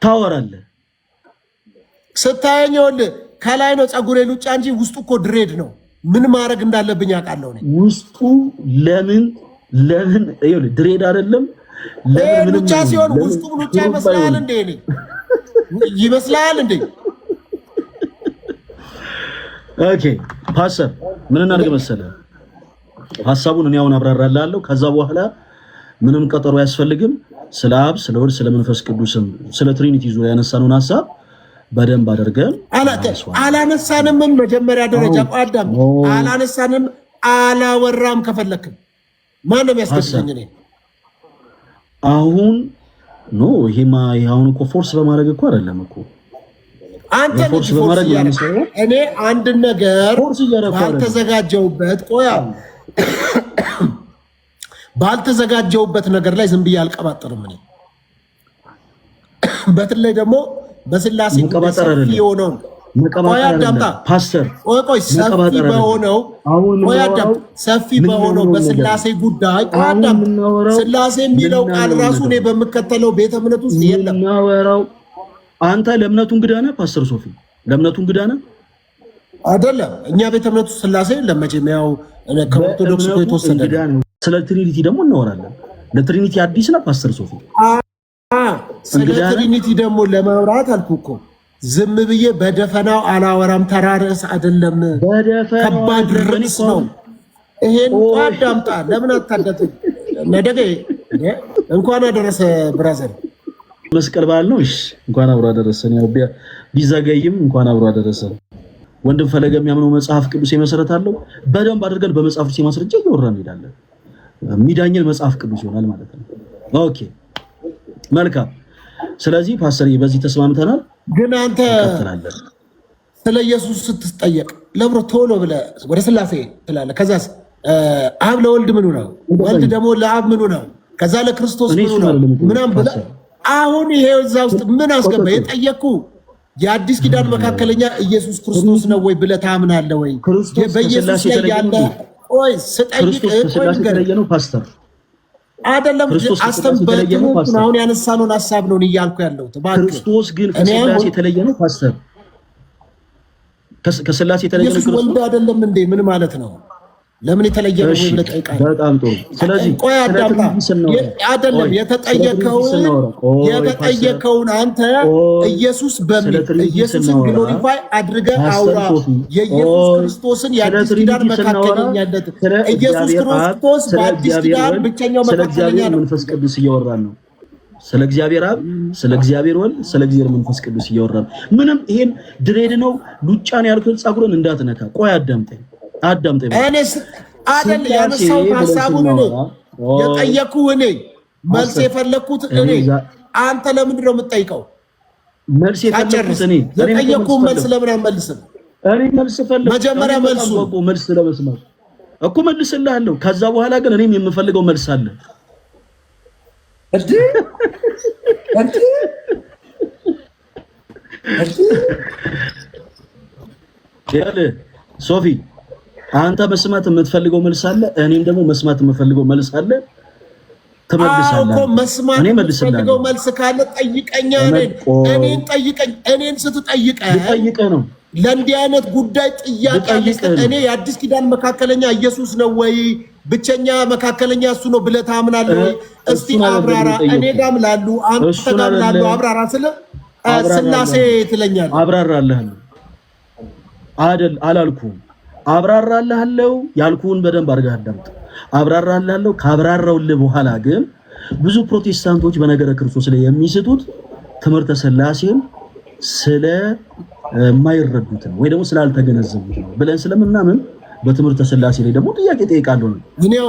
ታወራለህ። ስታየኝ ይኸውልህ ከላይ ነው ፀጉሬ ሉጫ እንጂ ውስጡ እኮ ድሬድ ነው። ምን ማድረግ እንዳለብኝ አውቃለሁ። ውስጡ ለምን ይኸውልህ ድሬድ አይደለም። ለምን ሉጫ ሲሆን ውስጡ ሉጫ ይመስላል እንዴ? ይመስላል እንዴ? ኦኬ ፓስተር፣ ምን እናድርግ መሰለህ? ሐሳቡን እኔ አሁን አብራራላለሁ። ከዛ በኋላ ምንም ቀጠሮ አያስፈልግም። ስለ አብ፣ ስለ ወልድ፣ ስለ መንፈስ ቅዱስም ስለ ትሪኒቲ ዙሪያ ያነሳነውን ሐሳብ በደንብ አድርገን አላነሳንም። መጀመሪያ ደረጃ አዳም አላነሳንም፣ አላወራም። ከፈለክም ማንም ያስገድደኝ እኔ አሁን ይሄማ አሁን እኮ ፎርስ በማድረግ እኮ አይደለም እኮ አንተ ፎርስ በማድረግ እኔ አንድ ነገር ባልተዘጋጀውበት ነገር ላይ ዝም ብዬ አልቀባጥርም። እኔ በተለይ ደግሞ በስላሴ ሰፊ የሆነውን ሰፊ በሆነው በስላሴ ጉዳይ ስላሴ የሚለው ቃል ራሱ እኔ በምከተለው ቤተ እምነት ውስጥ የለም። አንተ ለእምነቱ እንግዳ ነህ ፓስተር ሶፊ፣ ለእምነቱ እንግዳ ነህ አይደለም። እኛ ቤተ እምነቱ ስላሴ ለመቼም ያው ከኦርቶዶክስ እኮ የተወሰደ ነው። ስለ ትሪኒቲ ደግሞ እናወራለን። ለትሪኒቲ አዲስ ነህ ፓስተር ሶፊ? ስለ ትሪኒቲ ደግሞ ለማውራት አልኩህ እኮ ዝም ብዬ በደፈናው አላወራም። ተራ ርዕስ አይደለም፣ ከባድ ርዕስ ነው። ይሄን አዳምጣ። ለምን አታዳምጥ? ነገ እንኳን አደረሰ ብራዘር። መስቀል በዓል ነው። እሺ እንኳን አብሮ አደረሰን። ያው ቢዘገይም እንኳን አብሮ አደረሰን። ወንድም ፈለገ የሚያምነው መጽሐፍ ቅዱስ መሰረት አለው። በደንብ አድርገን በመጽሐፍ ቅዱስ ማስረጃ እያወራን እንሄዳለን። የሚዳኘን መጽሐፍ ቅዱስ ይሆናል ማለት ነው። ኦኬ መልካም። ስለዚህ ፓስተር በዚህ ተስማምተናል። ግን አንተ ስለ ኢየሱስ ስትጠየቅ ለብሮ ቶሎ ብለህ ወደ ስላሴ ትላለህ። ከዛስ አብ ለወልድ ምኑ ነው? ወልድ ደግሞ ለአብ ምኑ ነው? ከዛ ለክርስቶስ ምኑ ነው? ምናምን ብለህ አሁን ይሄ እዛ ውስጥ ምን አስገባ? የጠየቅኩ የአዲስ ኪዳን መካከለኛ ኢየሱስ ክርስቶስ ነው ወይ ብለህ ታምናለህ ወይ? በኢየሱስ ላይ ያለ ቆይ ስጠይቅ ነው ፓስተር አይደለም አሁን ያነሳነውን ሀሳብ ነው እያልኩ ያለሁት። ክርስቶስ ግን ከስላሴ የተለየ ነው ፓስተር። ከስላሴ የተለየ ነው ክርስቶስ ወልድ አይደለም እንዴ? ምን ማለት ነው? ለምን የተለየ ነው ብለህ ጠይቃለህ። በጣም ጥሩ። ስለዚህ ቆይ አዳምጣ። አይደለም የተጠየቀውን አንተ ኢየሱስ ኢየሱስን ግሎሪፋይ አድርገህ አውራ። የኢየሱስ ክርስቶስን የአዲስ ኪዳን መካከለኛነት ኢየሱስ ክርስቶስ በአዲስ ኪዳን ብቸኛው መካከለኛ ነው። መንፈስ ቅዱስ እያወራን ነው። ስለ እግዚአብሔር አብ፣ ስለ እግዚአብሔር ወልድ፣ ስለ እግዚአብሔር መንፈስ ቅዱስ እያወራን ምንም ይሄን ድሬድ ነው ሉጫን ያልኩት ጸጉርን እንዳትነካ። ቆይ አዳምጠኝ። እኔስ አይደል ያነሳው ሐሳቡን እኔ የጠየኩህ እኔ መልስ የፈለኩት እኔ። አንተ ለምንድን ነው የምትጠይቀው? መልስ የፈለኩት እኔ የጠየኩህ መልስ ለምን አልመልስም? እኔ መልስ ፈለኩ። መጀመሪያ መልስ ለመስማት እኮ መልስልሃለሁ። ከዛ በኋላ ግን እኔም የምፈልገው መልስ አለ። ሶፊ አንተ መስማት የምትፈልገው መልስ አለ፣ እኔም ደግሞ መስማት የምፈልገው መልስ አለ። ተመልሳለህ እኮ መስማት የምፈልገው መልስ ካለ ጠይቀኛ። እኔን ጠይቀኝ። እኔን ስትጠይቀኝ ነው ለእንዲህ አይነት ጉዳይ ጥያቄ አለ። እኔ የአዲስ ኪዳን መካከለኛ ኢየሱስ ነው ወይ ብቸኛ መካከለኛ እሱ ነው ብለህ ታምናለህ ወይ? እስቲ አብራራ። እኔ ጋም ላሉ አንተ ጋም ላሉ አብራራ። ስለ ስላሴ ትለኛለህ። አብራራለህ አይደል? አላልኩም። አብራራለሁ ያልኩን በደንብ አድርገህ አዳምጥ። አብራራለሁ። ካብራራውልህ በኋላ ግን ብዙ ፕሮቴስታንቶች በነገረ ክርስቶስ ላይ የሚስቱት ትምህርተ ስላሴን ስለ የማይረዱት ወይ ደግሞ ስላልተገነዘቡት ነው ብለን ስለምናምን በትምህርተ ስላሴ ላይ ደግሞ ጥያቄ ጠይቃለሁ።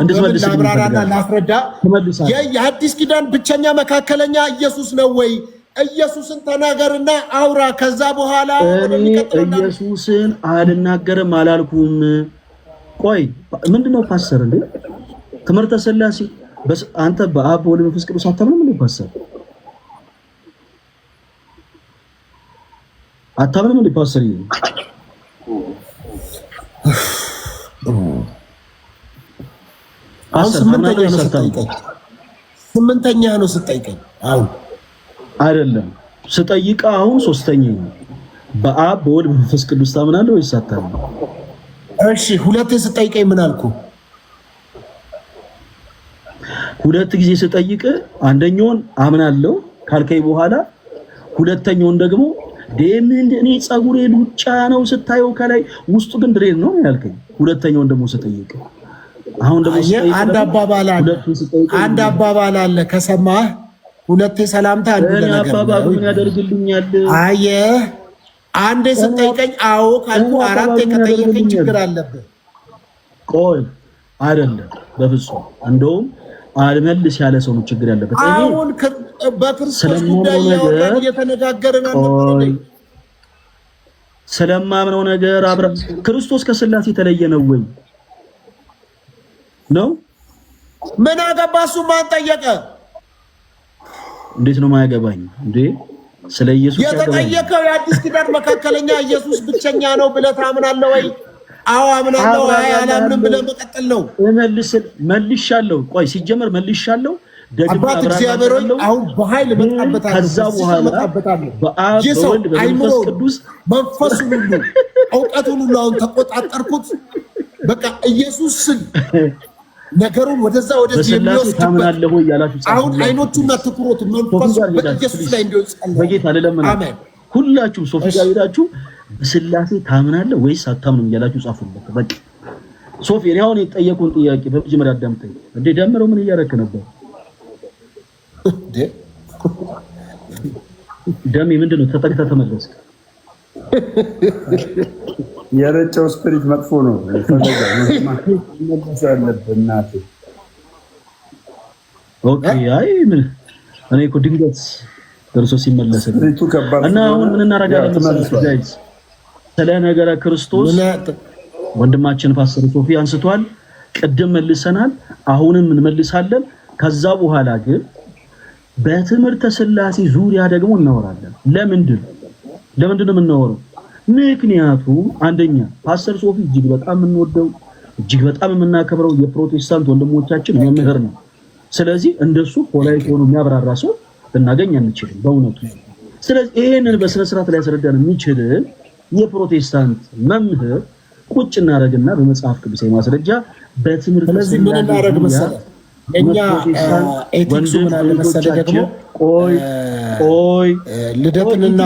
እንድትመልስ አብራራና ላስረዳ። የአዲስ ኪዳን ብቸኛ መካከለኛ ኢየሱስ ነው ወይ? ኢየሱስን ተናገርና አውራ። ከዛ በኋላ ኢየሱስን አልናገርም አላልኩም። ቆይ ምንድነው ፓስተር እንዴ? ትምህርተ ስላሴ አንተ በአብ በወልድ በመንፈስ ቅዱስ አታምንም እንዴ ፓስተር? አታምንም እንዴ ፓስተር? ስምንተኛ ነው ስጠይቀኝ። አሁን አይደለም ስጠይቅ አሁን ሶስተኛ ነው። በአብ በወልድ በመንፈስ ቅዱስ ታምናለህ ወይስ አታምንም? እሺ ሁለቴ ስጠይቀኝ ምን አልኩ? ሁለት ጊዜ ስጠይቅ አንደኛውን አምናለሁ ካልከኝ በኋላ ሁለተኛውን ደግሞ እኔ ጸጉሬ ሉጫ ነው ስታየው ከላይ ውስጡ ግን ድሬድ ነው ያልከኝ። ሁለተኛውን ደግሞ ስጠይቅ አሁን ደግሞ አንድ አባባል አለ ከሰማህ ሁለቴ ሰላምታ አንዱ ለነገር አባባሉ ምን ያደርግልኛል? አየህ አንዴ ስጠይቀኝ አዎ ካልኩ አራቴ ከጠየቀኝ ችግር አለብህ። ቆይ አይደለም በፍጹም እንደውም አልመልስ ያለ ሰው ነው ችግር ያለበት። አሁን በክርስቶስ ጉዳይ ያወራን እየተነጋገርን አልነበረ? ስለማምነው ነገር አብራ ክርስቶስ ከስላሴ የተለየ ነው ወይ ነው? ምን አገባ እሱ? ማን ጠየቀ? እንዴት ነው ማያገባኝ እንዴ? ስለ ኢየሱስ የተጠየቀው የአዲስ ኪዳን መካከለኛ ኢየሱስ ብቸኛ ነው ብለህ ታምናለህ ወይ? አዎ አምናለሁ። አላምንም ብለህ መቀጠል ነው። መልሻለሁ። ቆይ ሲጀመር መልሻለሁ። አባት እግዚአብሔር ሆይ አሁን በኃይል መጣበታለሁ። ከዛ በኋላ በአብ በወልድ በመንፈስ ቅዱስ መንፈሱን ሁሉ እውቀቱን ሁሉ አሁን ተቆጣጠርኩት። በቃ ኢየሱስ ነገሩን ወደዛ ወደዚህ የሚወስድበት አሁን አይኖቹና ትኩሮቱ መንፈሱ በኢየሱስ ላይ እንዲወጣ በጌታ ለለምን ሁላችሁም ሶፊ ጋር ሄዳችሁ በስላሴ ታምናለህ ወይስ አታምንም እያላችሁ ጻፉበት። በቃ ሶፊ እኔ አሁን የጠየቁን ጥያቄ በመጀመሪያ አዳምጠኝ። እንዴ ደምረው ምን እያረክ ነበር? ደሜ ምንድነው? ተጠቅተህ ተመለስክ። የረጨው ስፒሪት መጥፎ ነው። ኦኬ አይ ምን እኔ እኮ ድንገት ደርሶ ሲመለስ እና አሁን ምን እናደርጋለን መሰለህ? ስለ ነገረ ክርስቶስ ወንድማችን ፓስተር ሶፊ አንስቷል። ቅድም መልሰናል፣ አሁንም እንመልሳለን። ከዛ በኋላ ግን በትምህርተ ሥላሴ ዙሪያ ደግሞ እናወራለን። ለምንድን ነው የምናወራው? ምክንያቱም አንደኛ ፓስተር ሶፊ እጅግ በጣም የምንወደው እጅግ በጣም የምናከብረው የፕሮቴስታንት ወንድሞቻችን መምህር ነው። ስለዚህ እንደሱ ፖላይት ሆኖ የሚያብራራ ሰው ልናገኝ አንችልም በእውነቱ። ስለዚህ ይሄንን በስነ ስርዓት ላይ ያስረዳን የሚችል የፕሮቴስታንት መምህር ቁጭ እናደርግና በመጽሐፍ ቅዱስ ማስረጃ በትምህርት ስለዚህ ምን እናደርግ መሰለህ? እኛ ኤቲክሱ ምን አለ መሰለህ ደግሞ ቆይ ልደትንና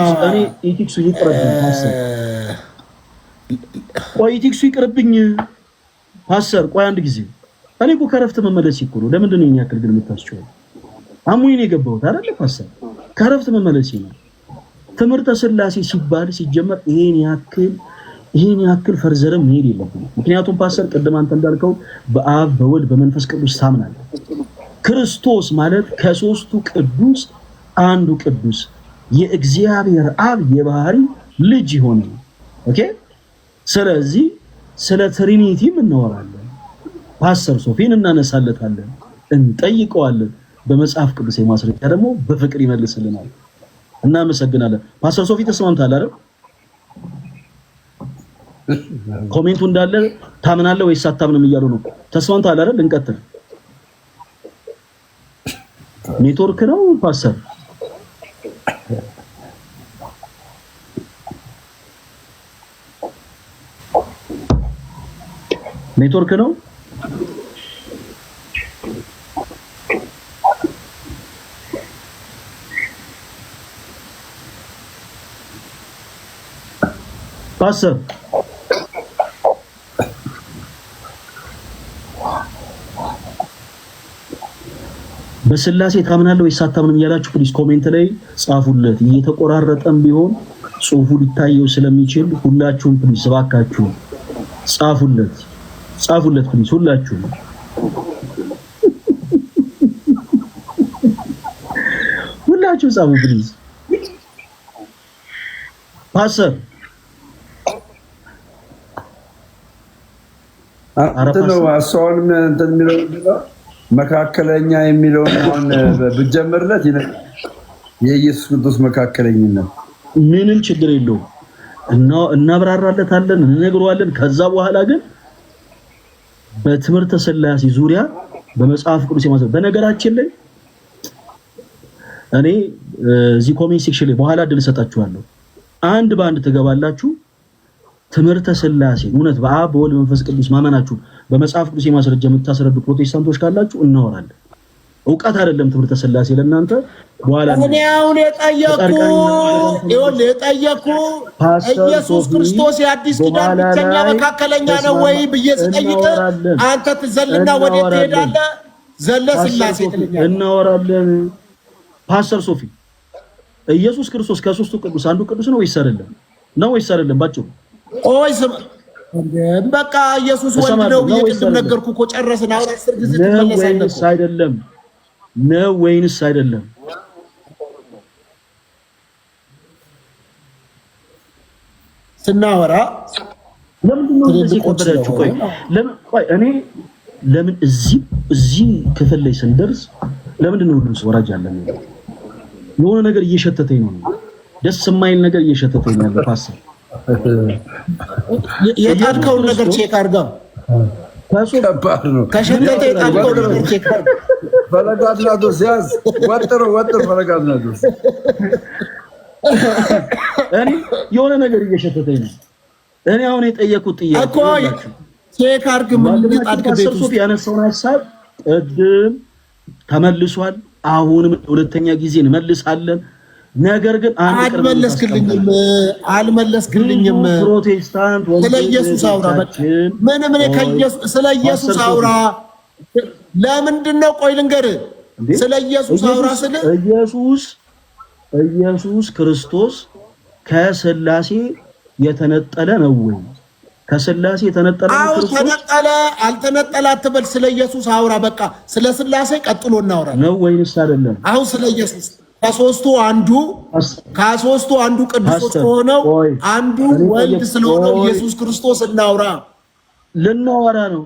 ኤቲክሱ ይቅርብኝ ፓስተር ቆይ አንድ ጊዜ እኔ እኮ ከረፍት መመለስ ይኩሩ ለምንድን ነው ያክል ግን የምታስጨው? አሙኝ ነው የገባሁት አይደል ፓስተር? ከረፍት መመለስ ነው። ትምህርተ ሥላሴ ሲባል ሲጀመር ይሄን ያክል ፈርዘረም መሄድ የለብንም። ምክንያቱም ፓስተር ቅድም አንተ እንዳልከው በአብ በወልድ በመንፈስ ቅዱስ ታምናለህ። ክርስቶስ ማለት ከሶስቱ ቅዱስ አንዱ ቅዱስ የእግዚአብሔር አብ የባህሪ ልጅ ይሆን። ኦኬ። ስለዚህ ስለ ትሪኒቲም እናወራለን። ፓስተር ሶፊን እናነሳለታለን፣ እንጠይቀዋለን። በመጽሐፍ ቅዱስ የማስረጃ ደግሞ በፍቅር ይመልስልናል። እናመሰግናለን። ፓስተር ሶፊ ተስማምታል አይደል? ኮሜንቱ እንዳለ ታምናለህ ወይስ አታምንም እያሉ ነው። ተስማምታል አይደል? እንቀጥል። ኔትወርክ ነው ፓስተር ኔትወርክ ነው። ፓስተር በስላሴ ታምናለህ ወይስ አታምንም እያላችሁ ፕሊዝ ኮሜንት ላይ ጻፉለት። እየተቆራረጠም ቢሆን ጽሁፉ ሊታየው ስለሚችል ሁላችሁም ፕሊዝ እባካችሁ ጻፉለት ፕሊዝ ሁላችሁም። ሁላችሁ ጻፉ ፕሊዝ። ፓስተር ነው አሳውን እንትን የሚለው መካከለኛ የሚለውን አሁን ብጀምርለት የኢየሱስ ክርስቶስ መካከለኝነት ምንም ችግር የለውም እና እናብራራለታለን፣ እንነግረዋለን። ከዛ በኋላ ግን በትምህርተ ሥላሴ ዙሪያ በመጽሐፍ ቅዱስ የማሰብ በነገራችን ላይ እኔ እዚህ ኮሜንት ሴክሽን ላይ በኋላ እድል እሰጣችኋለሁ። አንድ በአንድ ትገባላችሁ። ትምህርተ ሥላሴ እውነት በአብ በወልድ መንፈስ ቅዱስ ማመናችሁ በመጽሐፍ ቅዱስ የማስረጃ የምታስረዱ ፕሮቴስታንቶች ካላችሁ እናወራለን። ዕውቀት አይደለም ትምህርተ ሥላሴ ለእናንተ በኋላ እኔ አሁን የጠየኩ ኢየሱስ ክርስቶስ የአዲስ ኪዳን ብቸኛ መካከለኛ ነው ወይ ብዬ ስጠይቅ አንተ ትዘልና ወዴት ትሄዳለህ? ዘለ ሥላሴ ትልኛለህ። እናወራለን። ፓስተር ሶፊ ኢየሱስ ክርስቶስ ከሶስቱ ቅዱስ አንዱ ቅዱስ ነው ወይስ አይደለም? ባጭሩ ቆይ በቃ ኢየሱስ ወልድ ነው ብዬ ቅድም ነገርኩህ እኮ ጨረስን። አሁን 10 ጊዜ ትመለሳለህ እኮ ነው ወይንስ አይደለም? ስናወራ ለምንድን ነው እንደዚህ ቆጥራችሁ? ቆይ እኔ ለምን እዚህ ክፍል ላይ ስንደርስ ለምንድን ነው ሁሉም ሰው ወራጅ ያለ ነው? የሆነ ነገር እየሸተተኝ ነው። ደስ የማይል ነገር እየሸተተኝ ነው። ፓስተር የጣድከውን ነገር ቼክ አድርገው። ከሸተተ የጣድከውን ነገር ቼክ አድርገው። ፈለጋድናዶስ ያዝ ወጥሮ ፈለጋድናዶስ እኔ የሆነ ነገር እየሸተተኝ ነው። እኔ አሁን የጠየቁት ጥያቄ እኮ ቼክ አድርግ። ምን ጣድከ ቤት ውስጥ ያነሳውን ሐሳብ ቅድም ተመልሷል። አሁንም ሁለተኛ ጊዜ እንመልሳለን። ነገር ግን አልመለስክልኝም። ፕሮቴስታንት ስለ ኢየሱስ አውራ። ምንም ስለ ኢየሱስ አውራ። ለምንድን ነው? ቆይ ልንገርህ። ስለ ኢየሱስ አውራ። ስለ ኢየሱስ ክርስቶስ ከሥላሴ የተነጠለ ነው ወይ? ከስላሴ ተነጠለ ክርስቶስ ተነጠለ አልተነጠለ አትበል። ስለ ኢየሱስ አውራ። በቃ ስለ ስላሴ ቀጥሎ እናውራ ነው ወይንስ አይደለም? አሁን ስለ ኢየሱስ ከሶስቱ አንዱ ቅዱስ ሆነው አንዱ ወልድ ስለሆነው ኢየሱስ ክርስቶስ እናውራ። ልናወራ ነው።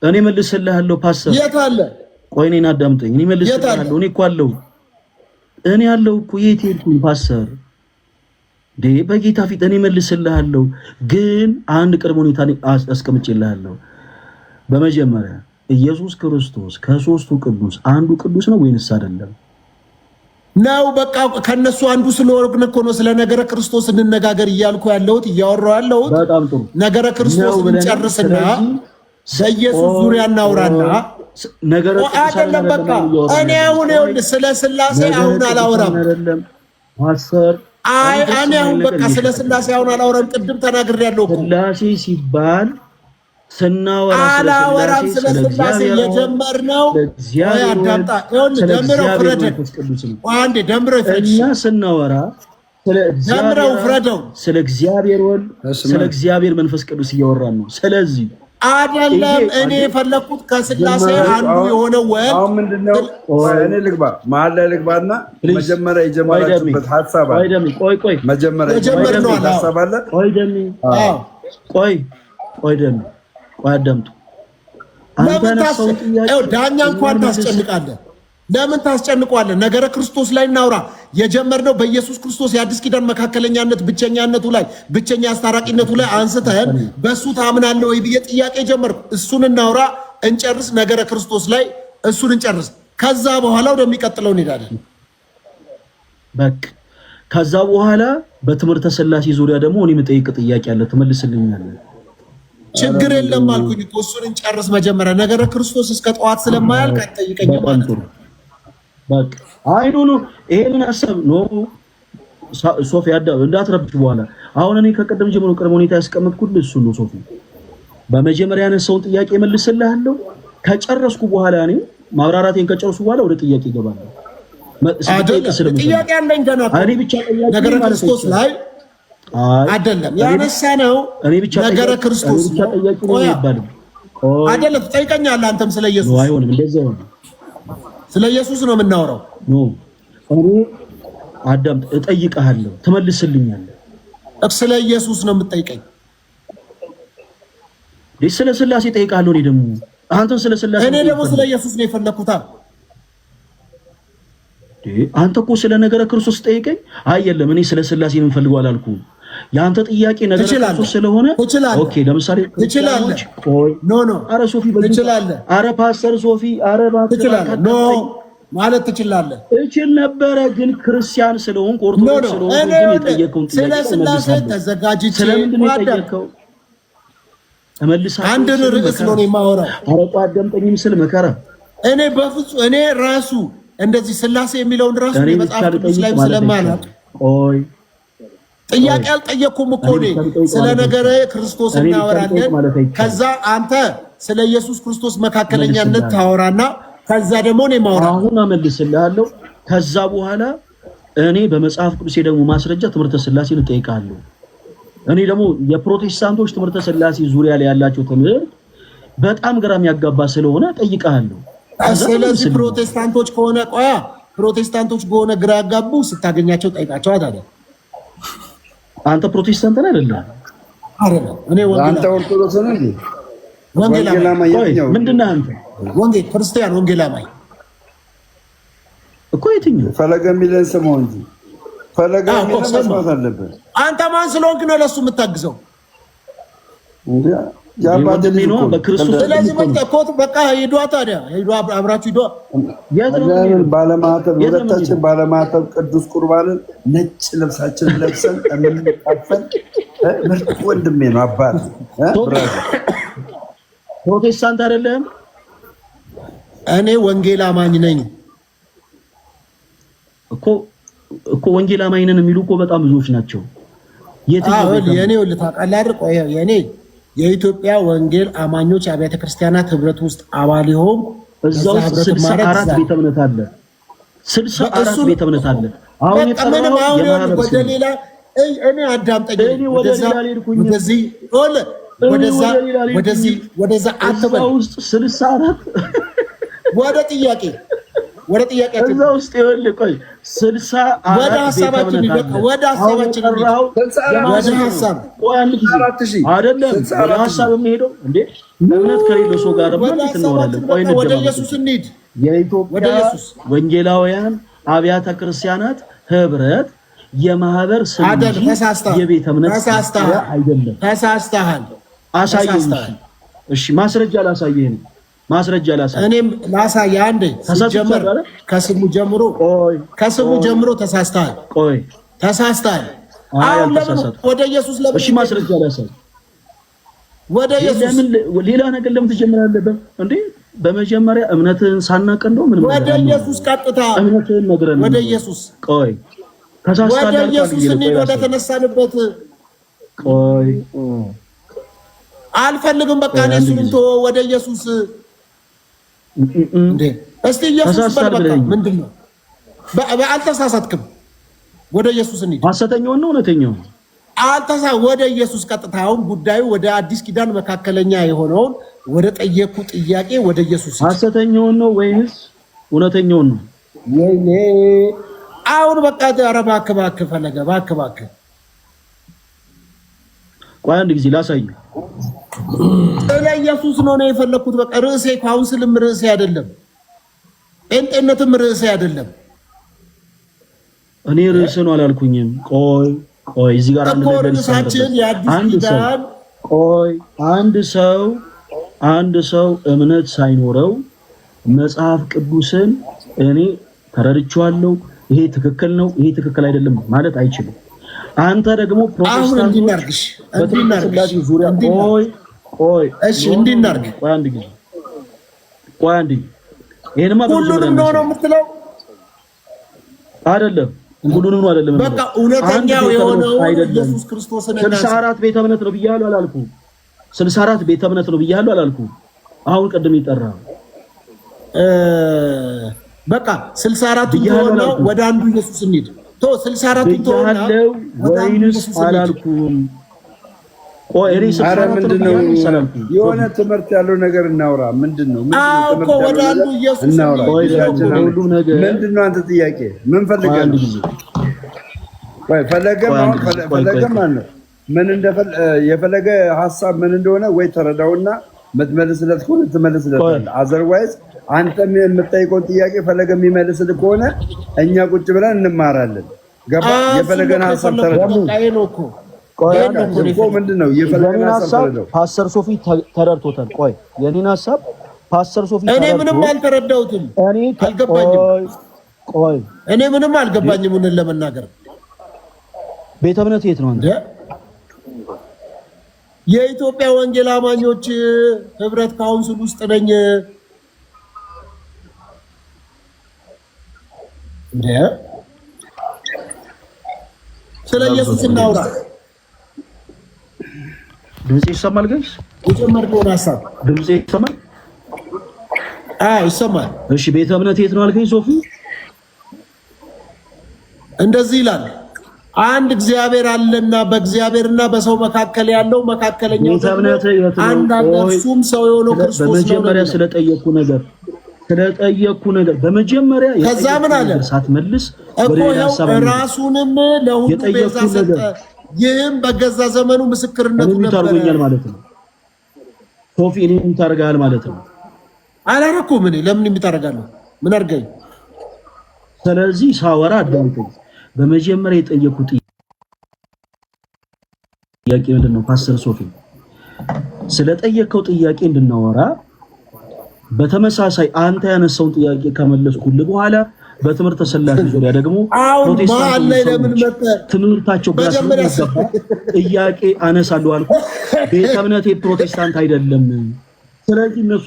እኔ መልስልሃለሁ ፓስተር። የት አለ? ቆይ እኔን አዳምጠኝ። እኔ መልስልሃለሁ። እኔ እኮ አለሁ። እኔ አለሁ እኮ። የት ሄድኩኝ ፓስተር? በጌታ ፊት እኔ መልስልሃለሁ፣ ግን አንድ ቅድመ ሁኔታ አስቀምጬልሃለሁ። በመጀመሪያ ኢየሱስ ክርስቶስ ከሶስቱ ቅዱስ አንዱ ቅዱስ ነው ወይንስ አይደለም? ነው በቃ ከነሱ አንዱ ስለሆነ እኮ ነው ስለ ነገረ ክርስቶስ እንነጋገር እያልኩ ያለሁት እያወራሁ ያለሁት። በጣም ጥሩ። ነገረ ክርስቶስ እንጨርስና በኢየሱስ ዙሪያ እናውራና ነገረ አይደለም በቃ እኔ አሁን ይኸውልህ ስለ ስላሴ አሁን አላወራም ማስተር። እኔ አሁን በቃ ስለ ስላሴ አሁን አላወራም። ቅድም ተናግሬያለሁ እኮ ስላሴ ሲባል ስናወራ አላወራም። ስለ ስላሴ የጀመርነው አዳምጣ። ይኸውልህ ደምረው ፍረደን አንዴ ደምረው እኛ ስናወራ ስለ እግዚአብሔር ወልድ ስለ እግዚአብሔር መንፈስ ቅዱስ እያወራን ነው። ስለዚህ አይደለም እኔ የፈለኩት ከስላሴ አንዱ የሆነው ወልድ። አሁን ምንድነው እኔ ልግባ መሀል ላይ ልግባና መጀመሪያ የጀመራችሁበት ሐሳብ አለ። ቆይ መጀመሪያ የጀመራችሁበት ሐሳብ አለ። ቆይ አዳምጡ። ዳኛ እንኳን ታስጨንቃለህ። ለምን ታስጨንቋለህ? ነገረ ክርስቶስ ላይ እናውራ። የጀመርነው በኢየሱስ ክርስቶስ የአዲስ ኪዳን መካከለኛነት ብቸኛነቱ ላይ ብቸኛ አስታራቂነቱ ላይ አንስተን በሱ ታምናለህ ወይ ብዬ ጥያቄ ጀመርኩ። እሱን እናውራ፣ እንጨርስ። ነገረ ክርስቶስ ላይ እሱን እንጨርስ። ከዛ በኋላ ወደሚቀጥለው እንሄዳለን። በቃ ከዛ በኋላ በትምህርተ ሥላሴ ዙሪያ ደግሞ እኔ የምጠይቅ ጥያቄ አለ፣ ትመልስልኛለህ? ችግር የለም አልኩኝ እኮ። እሱን እንጨርስ መጀመሪያ። ነገረ ክርስቶስ እስከ ጠዋት ስለማያልቅ አትጠይቀኝ ማለት ነው። በቃ አይዶኑ ይሄንን ሐሳብ ነው ሶፊ እንዳትረብሽ በኋላ። አሁን እኔ ከቀደም ጀምሮ ቅድመ ሁኔታ ያስቀመጥኩልህ እሱ ነው ሶፊ። በመጀመሪያ ያነሳውን ጥያቄ መልስልሃለሁ። ከጨረስኩ በኋላ እኔ ማብራራቴን ከጨረስኩ በኋላ ወደ ጥያቄ እገባለሁ። ጥያቄ አለኝ ገና እኔ ብቻ ጥያቄ ነገረ ክርስቶስ ላይ አይደለም ያነሳነው። ነገረ ክርስቶስ አይደለም ትጠይቀኛለህ አንተም ስለ ኢየሱስ። አይሆንም እንደዚህ ነው። ስለ ኢየሱስ ነው የምናወራው። እኔ አዳምጥ፣ እጠይቅሃለሁ፣ ትመልስልኛለህ። ስለ ኢየሱስ ነው የምትጠይቀኝ? ስለ ስላሴ እጠይቅሃለሁ። እኔ ደግሞ አንተን ስለ ስላሴ እኔ ደግሞ ስለ ኢየሱስ ነው የፈለኩት። አንተ እኮ ስለ ነገረ ክርስቶስ ጠይቀኝ። የለም እኔ ስለ ስላሴ ነው የምፈልገው አላልኩም። የአንተ ጥያቄ ነገረ ክርስቶስ ስለሆነ ኦኬ። ለምሳሌ ትችላለህ። ኖ አረ ሶፊ ትችላለህ። አረ ፓስተር ሶፊ አረ ትችላለህ። ኖ ማለት ትችላለህ። እችል ነበረ ግን ክርስቲያን ስለሆንኩ ኦርቶዶክስ ስለሆንኩ ግን የጠየቀውን ጥያቄ ስለ ስላሴ ተዘጋጅቼ ስለምንድን ነው የጠየቀው? እመልሳለሁ። አንድ ርዕስ ነው የማወራው። አረ አዳምጠኝም ስል መከራ እኔ በፍጹም እኔ ራሱ እንደዚህ ስላሴ የሚለውን ራሱ መጽሐፍ ቅዱስ ላይ ስለማናውቅ ጥያቄ አልጠየኩም እኮ እኔ ስለ ነገረ ክርስቶስ እናወራለን። ከዛ አንተ ስለ ኢየሱስ ክርስቶስ መካከለኛነት ታወራና ከዛ ደግሞ እኔ ማወራ አሁን አመልስልሃለሁ። ከዛ በኋላ እኔ በመጽሐፍ ቅዱስ ደግሞ ማስረጃ ትምህርተ ሥላሴን እጠይቃለሁ። እኔ ደግሞ የፕሮቴስታንቶች ትምህርተ ሥላሴ ዙሪያ ላይ ያላቸው ትምህርት በጣም ግራም ያጋባ ስለሆነ እጠይቃለሁ። ስለዚህ ፕሮቴስታንቶች ከሆነ ፕሮቴስታንቶች በሆነ ግራ ያጋቡ ስታገኛቸው ጠይቃቸው። አይደል አንተ ፕሮቴስታንት ነህ አይደለም? አይደለም እኔ አንተ ኦርቶዶክስ ነህ እንዴ? ወንጌላማኝ ምንድነው አንተ? ወንጌል ክርስቲያን ወንጌላማኝ እኮ የትኛው ፈለገ የሚለን ስማው እንጂ ፈለገ የሚለን መስማት አለበት። አንተ ማን ስለሆንክ ነው ለሱ የምታግዘው? እንዴ ያባደ ነው በክርስቶስ። ስለዚህ በቃ ሂዷ፣ ታዲያ ሂዷ፣ አብራችሁ ሂዷ። ያንን ባለማተብ ሁለታችን ባለማተብ ቅዱስ ቁርባንን ነጭ ልብሳችንን ለብሰን እንቀፈል። ምርጥ ወንድሜ ነው አባት ፕሮቴስታንት አይደለም። እኔ ወንጌል አማኝ ነኝ እኮ ወንጌል አማኝ ነን የሚሉ እኮ በጣም ብዙዎች ናቸው። የኔ ታውቃለህ አይደል? የኔ የኢትዮጵያ ወንጌል አማኞች አብያተ ክርስቲያናት ህብረት ውስጥ አባል ይሆን እዛው 64 ቤተ እምነት አለ። 64 ቤተ እምነት አለ። አሁን ወደ ሌላ እኔ አዳምጠኝ። ወደዛ አትበል። ውስጥ 64 ወደ ጥያቄያችን እዛ ውስጥ ይኸውልህ፣ ቆይ 64 ወደ ሐሳባችን አይደለም ወደ ሐሳብ የሚሄደው እንዴ? እምነት ከሌለው ሰው ጋር ማለት እናወራለን። ቆይ ወደ ኢየሱስ እንሂድ። የኢትዮጵያ ወንጌላውያን አብያተ ክርስቲያናት ህብረት የማህበር ስም እንጂ የቤተ እምነት አይደለም። ተሳስተሃል። አሳየኝ። እሺ ማስረጃ ላሳየህ ነው። እኔም ላሳየህ። አንዴ ሲጀመር ከስሙ ጀምሮ ተሳስተሃል። አሁን ለምን ወደ ኢየሱስ ለምን? እሺ ማስረጃ ላሳየህ። ወደ ኢየሱስ ለምን ሌላ ነገር ለምን ትጀምራለህ እንዴ? በመጀመሪያ እምነትህን ሳናቅ እንደው ምን ወደ ኢየሱስ ቀጥታ እምነትህን ነግረን ወደ ኢየሱስ ቆይ ወደ ኢየሱስ እንሂድ። ወደ ተነሳንበት አልፈልግም። በቃ እኔ እሱን ተወው። ወደ ኢየሱስ እንዴ እስቲ ኢየሱስ በቃ ምንድነው? አልተሳሳትክም። ወደ ኢየሱስ እንሂድ። ሐሰተኛው ነው እውነተኛው? ወደ ኢየሱስ ቀጥታ። አሁን ጉዳዩ ወደ አዲስ ኪዳን መካከለኛ የሆነውን ወደ ጠየቁ ጥያቄ ወደ ኢየሱስ። ሐሰተኛውን ነው ወይስ እውነተኛውን ነው? አሁን በቃ ኧረ እባክህ ፈለገ እባክህ። ቆይ አንድ ጊዜ ላሳየው። ስለ ኢየሱስ ነው የፈለኩት። በቃ ርዕሴ ካውንስልም ርዕሴ አይደለም፣ ጴንጤነትም ርዕሴ አይደለም። እኔ ርዕስ ነው አላልኩኝም። ቆይ እዚህ ጋር አንድ ሰው እምነት ሳይኖረው መጽሐፍ ቅዱስን እኔ ተረድቼዋለሁ፣ ይሄ ትክክል ነው፣ ይሄ ትክክል አይደለም ማለት አይችልም። አንተ ደግሞ ፕሮቴስታንቶች በትምህርት ዙሪያ ቆይ አንድ ይሄንማ ሁሉንም ነው የምትለው አይደለም። ሁሉንም ነው አይደለም። በቃ እውነተኛው የሆነው ኢየሱስ ክርስቶስን 64 ቤተ እምነት ነው ብያለሁ አላልኩም? 64 ቤተ እምነት ነው ብያለሁ አላልኩም? አሁን ቀደም ይጠራ በቃ 64 ይሆነው ወደ አንዱ ኢየሱስ እንሂድ። 64 ይሆነው ወይንስ አላልኩም? ቆይ እኔ 64 ነው የሆነ ትምህርት ያለው ነገር እናውራ። ምንድነው እኮ ወደ አንዱ ኢየሱስ እናውራ። ሁሉም ነገር ምንድነው? አንተ ጥያቄ ምን ፈልገህ? ቆይ ፈለገም ማለት ነው ምን የፈለገ ሐሳብ ምን እንደሆነ ወይ ተረዳውና የምትመልስለት ከሆነ ትመልስለታለህ። አዘርዋይዝ አንተም የምትጠይቀውን ጥያቄ ፈለገ የሚመልስልህ ከሆነ እኛ ቁጭ ብለን እንማራለን። ገባ? የፈለገን ሐሳብ ተረዳው እኮ ምንድነው የፈለገን ሐሳብ ተረዳው። ፓስተር ሶፊ ተረድቶታል። ቆይ የኔን ሐሳብ ፓስተር ሶፊ እኔ ምንም አልተረዳሁትም። እኔ ምንም አልገባኝም። ምን ለመናገር ቤተ እምነት የት ነው አንተ? የኢትዮጵያ ወንጌል አማኞች ህብረት ካውንስል ውስጥ ነኝ። ስለ ኢየሱስ እናውራ። ድምጼ ይሰማል? ጋይስ የጀመርነው ሐሳብ ድምጼ ይሰማል? ይሰማል። እሺ ቤተ እምነት የት ነው አልከኝ ሶፊ? እንደዚህ ይላል፣ አንድ እግዚአብሔር አለና በእግዚአብሔርና በሰው መካከል ያለው መካከለኛው አንድ እርሱም ሰው የሆነው ክርስቶስ ነው። በመጀመሪያ ስለጠየቁ ነገር በመጀመሪያ ከዛ ምን አለ ሳትመልስ እኮ ራሱንም ለሁሉ ቤዛ ሰጠ፣ ይህም በገዛ ዘመኑ ምስክርነቱ ነበር ማለት ነው። ሶፊ እኔ ምን ታረጋል ማለት ነው? አላረኩም። እኔ ለምን የሚታረጋለሁ? ምን አድርገኝ? ስለዚህ ሳወራ አዳምጠኝ። በመጀመሪያ የጠየቁት ጥያቄ ምንድነው? ፓስተር ሶፊ ስለጠየቀው ጥያቄ እንድናወራ በተመሳሳይ አንተ ያነሳውን ጥያቄ ከመለስኩልህ በኋላ በትምህርተ ሥላሴ ዙሪያ ደግሞ ትምህርታቸው ጥያቄ አነሳለሁ አልኩ። ቤተ እምነቴ ፕሮቴስታንት አይደለም። ስለዚህ እነሱ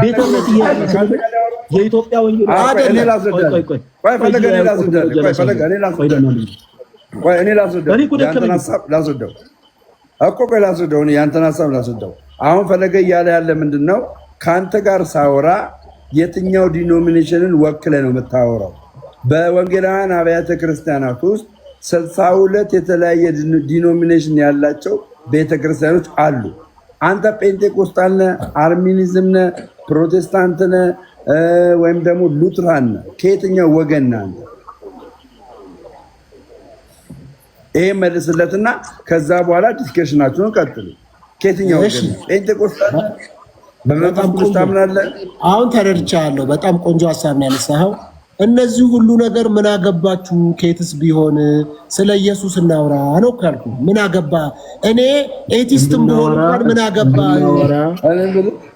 ቤተ እምነት የኢትዮጵያ ወንጌል ያንተን ሀሳብ ላስወደው። አሁን ፈለገ እያለ ያለ ምንድን ነው? ከአንተ ጋር ሳወራ የትኛው ዲኖሚኔሽንን ወክለ ነው የምታወራው? በወንጌላውያን አብያተ ክርስቲያናት ውስጥ 62 የተለያየ ዲኖሚኔሽን ያላቸው ቤተክርስቲያኖች አሉ። አንተ ጴንጤቆስጣል ነህ፣ አርሚኒዝም ነህ፣ ፕሮቴስታንት ነህ ወይም ደግሞ ሉትራን ነህ? ከየትኛው ወገን ነህ አንተ? ይሄ መልስለትና ከዛ በኋላ ዲስከሽናችሁን ቀጥሉ። ከየትኛው ወገን ነህ? ጴንጤቆስጣል በመንፈስ ቅዱስ ታምናለህ? አሁን ተረድቻለሁ። በጣም ቆንጆ ሀሳብ ነው ያነሳኸው። እነዚህ ሁሉ ነገር ምን አገባችሁ? ኬትስ ቢሆን ስለ ኢየሱስ እናውራ ነው ካልኩ ምን አገባ? እኔ ኤቲስትም ብሆን እንኳን ምን አገባ?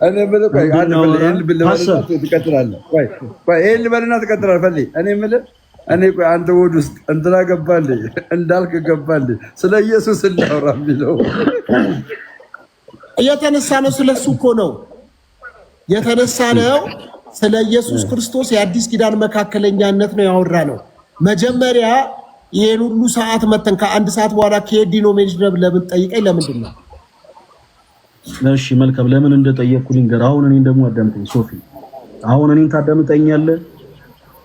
እኔ ብልህ ቆይ አንድ ልበልና ትቀጥላለህ። እኔ የምልህ ቆይ አንተ ወድ ውስጥ እንትና ገባልህ እንዳልክ ገባልህ ስለ ኢየሱስ እናውራ የሚለው እየተነሳ ነው። ስለሱ እኮ ነው የተነሳ ነው። ስለ ኢየሱስ ክርስቶስ የአዲስ ኪዳን መካከለኛነት ነው ያወራ ነው። መጀመሪያ ይሄን ሁሉ ሰዓት መተን ከአንድ ሰዓት በኋላ ከሄድ ዲኖሚኔሽን ለምን ጠይቀኝ? ለምንድን ነው? እሺ መልካም፣ ለምን እንደጠየቅኩ ልንገር። አሁን እኔን ደግሞ አዳምጠኝ ሶፊ። አሁን እኔን ታዳምጠኛለህ?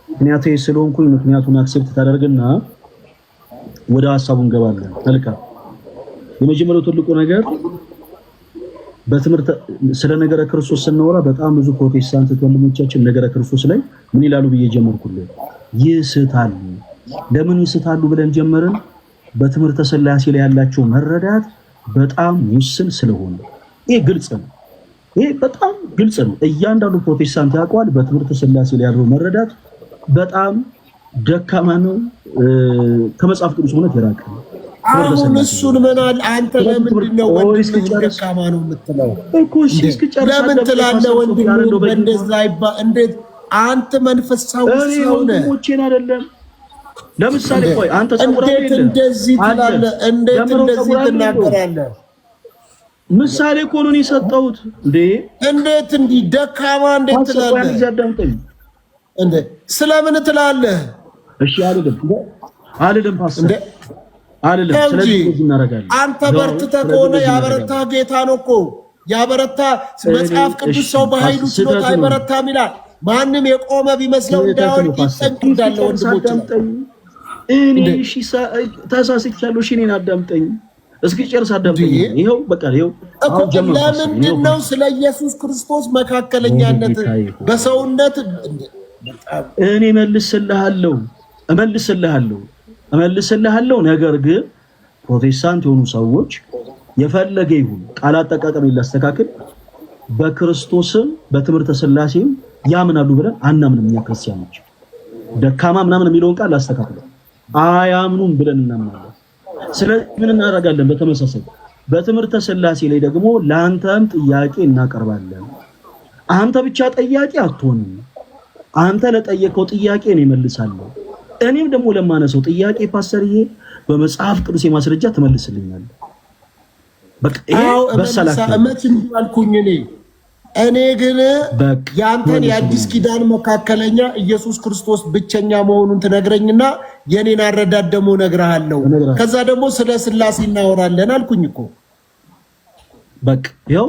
ምክንያቱ ስለሆንኩኝ ምክንያቱን አክሴፕት ታደርግና ወደ ሐሳቡ እንገባለን። መልካም። የመጀመሪያው ትልቁ ነገር በትምህርት ስለ ነገረ ክርስቶስ ስናወራ በጣም ብዙ ፕሮቴስታንት ወንድሞቻችን ነገረ ክርስቶስ ላይ ምን ይላሉ ብዬ ጀመርኩልህ። ይስታሉ። ለምን ይስታሉ ብለን ጀመርን? በትምህርተ ሥላሴ ላይ ያላቸው መረዳት በጣም ውስን ስለሆነ። ይሄ ግልጽ ነው። ይሄ በጣም ግልጽ ነው። እያንዳንዱ ፕሮቴስታንት ያውቀዋል። በትምህርተ ሥላሴ ላይ ያለው መረዳት በጣም ደካማ ነው። ከመጽሐፍ ቅዱስ እውነት የራቀ ነው። አሁን እሱን ምን አለ አንተ? ለምንድን ነው ወንድም ደካማ ነው የምትለው? ለምን ትላለህ? ወንድም እንደዛ እንዴት አንተ መንፈሳዊ ሰው ነህ? ወንድሞቼን አይደለም። ለምሳሌ ቆይ አንተ ጸጉራም እንዴት እንደዚህ ትላለህ? እንዴት እንደዚህ ትናገራለህ? ምሳሌ እኮ ነው የሰጠሁት እንዴ። እንዴት እንዲህ ደካማ እንዴት ትላለህ? እንዴ ስለምን ትላለህ? እሺ አይደለም ፓስተር አይደለም። ስለዚህ እናደርጋለን። አንተ በርትተህ ከሆነ ያበረታ ጌታ ነው እኮ ያበረታ። መጽሐፍ ቅዱስ ሰው በኃይሉ ችሎታ አይበረታም ይላል። ማንም የቆመ ቢመስለው እንዳይወድቅ ይጠንቀቃል። ወንድሞች እኔ እሺ ተሳስቻለሁ። እሺ እኔን አዳምጠኝ እስኪ ጨርስ አዳምጠኝ። ይኸው በቃ ይኸው ለምንድን ነው ስለ ኢየሱስ ክርስቶስ መካከለኛነት በሰውነት እኔ እመልስልሃለሁ። ነገር ግን ፕሮቴስታንት የሆኑ ሰዎች የፈለገ ይሁን ቃል አጠቃቀም ይላስተካክል በክርስቶስም በትምህርተ ሥላሴም ያምናሉ ብለን አናምንም። እኛ ክርስቲያኖች ደካማ ምናምን የሚለውን ቃል አስተካክለው አያምኑም ብለን እናምናለን። ስለዚህ ምን እናደርጋለን? በተመሳሳይ በትምህርተ ሥላሴ ላይ ደግሞ ለአንተም ጥያቄ እናቀርባለን። አንተ ብቻ ጠያቂ አትሆንም። አንተ ለጠየቀው ጥያቄ እኔ እመልሳለሁ። እኔም ደግሞ ለማነሰው ጥያቄ ፓስተርዬ በመጽሐፍ ቅዱስ የማስረጃ ትመልስልኛለህ። በቃ ይሄ በሰላም አልኩኝ። እኔ ግን ያንተን የአዲስ ኪዳን መካከለኛ ኢየሱስ ክርስቶስ ብቸኛ መሆኑን ትነግረኝና የኔን አረዳድ ደግሞ እነግርሃለሁ። ከዛ ደግሞ ስለ ሥላሴ እናወራለን አልኩኝ እኮ። በቃ ይኸው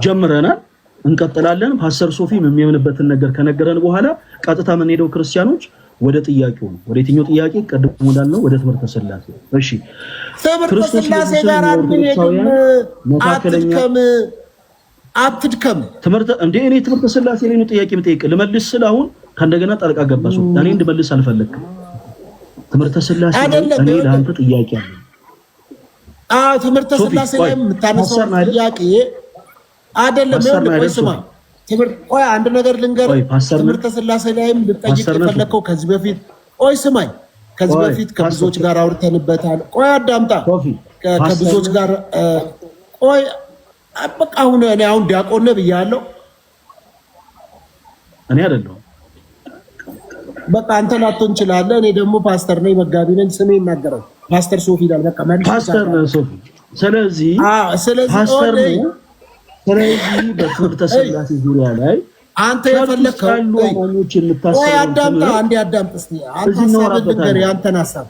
ጀምረናል፣ እንቀጥላለን። ፓስተር ሶፊም የሚያምንበትን ነገር ከነገረን በኋላ ቀጥታ ምን ሄደው ክርስቲያኖች ወደ ጥያቄው ነው። ወደ የትኛው ጥያቄ? ቀድሞ እንዳልነው ወደ ትምህርተ ሥላሴ። እሺ ትምህርተ ሥላሴ ጋር አትድከም። ትምህርተ እንዴ እኔ ትምህርተ ሥላሴ ላይ ነው ጥያቄ የምጠይቅ ልመልስ ስለ አሁን ከእንደገና ጣልቃ ገባሱ። እኔ እንድመልስ አልፈለግም። ትምህርተ ሥላሴ እኔ ለአንተ ጥያቄ አለ። ትምህርተ ሥላሴ ላይ የምታነሳው ጥያቄ አይደለም። ወይ ስማ ቆይ አንድ ነገር ልንገር። ትምህርተ ሥላሴ ላይም ልጠይቅ የፈለከው ከዚህ በፊት ቆይ ስማኝ፣ ከዚህ በፊት ከብዙዎች ጋር አውርተንበታል። ቆይ አዳምጣ። ከብዙዎች ጋር ቆይ በቃ አሁን እኔ ዲያቆን ነህ ብያለሁ። እኔ አይደለሁም። በቃ አንተ ላትሆን እንችላለህ። እኔ ደግሞ ፓስተር ነኝ፣ መጋቢ ነኝ። ስሜ ይናገራል ፓስተር ሶፊ ይላል። በቃ ፓስተር ነው ሶፊ። ስለዚህ ፓስተር ነው። ስለዚህ በትምህርተ ሥላሴ ዙሪያ ላይ አንተ የፈለከው ወይ አዳምጣ። አንዴ አዳምጥ እስቲ። አንተ ሐሳብ ልንገር፣ ያንተን ሐሳብ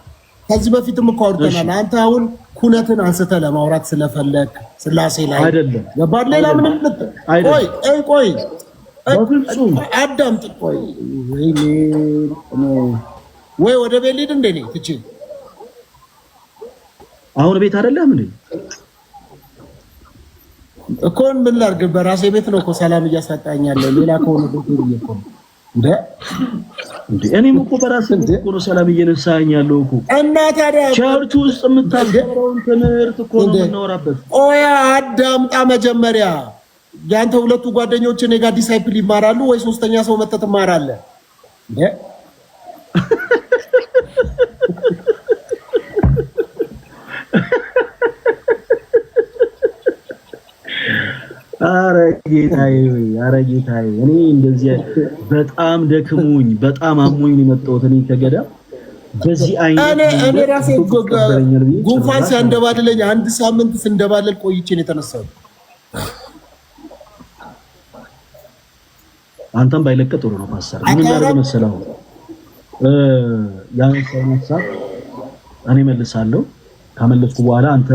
ከዚህ በፊትም እኮ አውርተናል። አንተ አሁን ኩነትን አንስተህ ለማውራት ስለፈለክ ሥላሴ ላይ አይደለም ገባህ። ሌላ ምንም ቆይ አዳምጥ። ቆይ ወይ ወደ ቤት ልሂድ እንደ እኔ ትቼ አሁን ቤት አይደለም እንዴ? እኮ ምን ላድርግ? በራሴ ቤት ነው እኮ ሰላም እያሳጣኛለሁ። ሌላ ከሆነ ብትይ እኮ እንዴ እኔም እኮ በራሴ ቤት እኮ ነው ሰላም እየነሳኛለሁ እኮ። እና ታዲያ ቸርች ውስጥ የምታስተምረውን ትምህርት እኮ ነው የምናወራበት። ኦያ አዳምጣ መጀመሪያ። ያንተ ሁለቱ ጓደኞች እኔ ጋር ዲሳይፕል ይማራሉ ወይ ሶስተኛ ሰው መተት ትማራለህ እንዴ? አረ ጌታዬ እኔ እንደዚህ በጣም ደክሞኝ በጣም አሞኝ ነው የመጣሁት። እኔ ከገዳም በዚህ አይነት እኔ ራሴ ጉንፋን ሲያንደባልለኝ አንድ ሳምንት ስንደባለል ቆይቼ ነው የተነሳው። አንተም ባይለቀ ጥሩ ነው ፓስተር። ምን ያደርግ መሰለው ያንተን ሐሳብ እኔ መልሳለሁ። ካመለስኩ በኋላ አንተ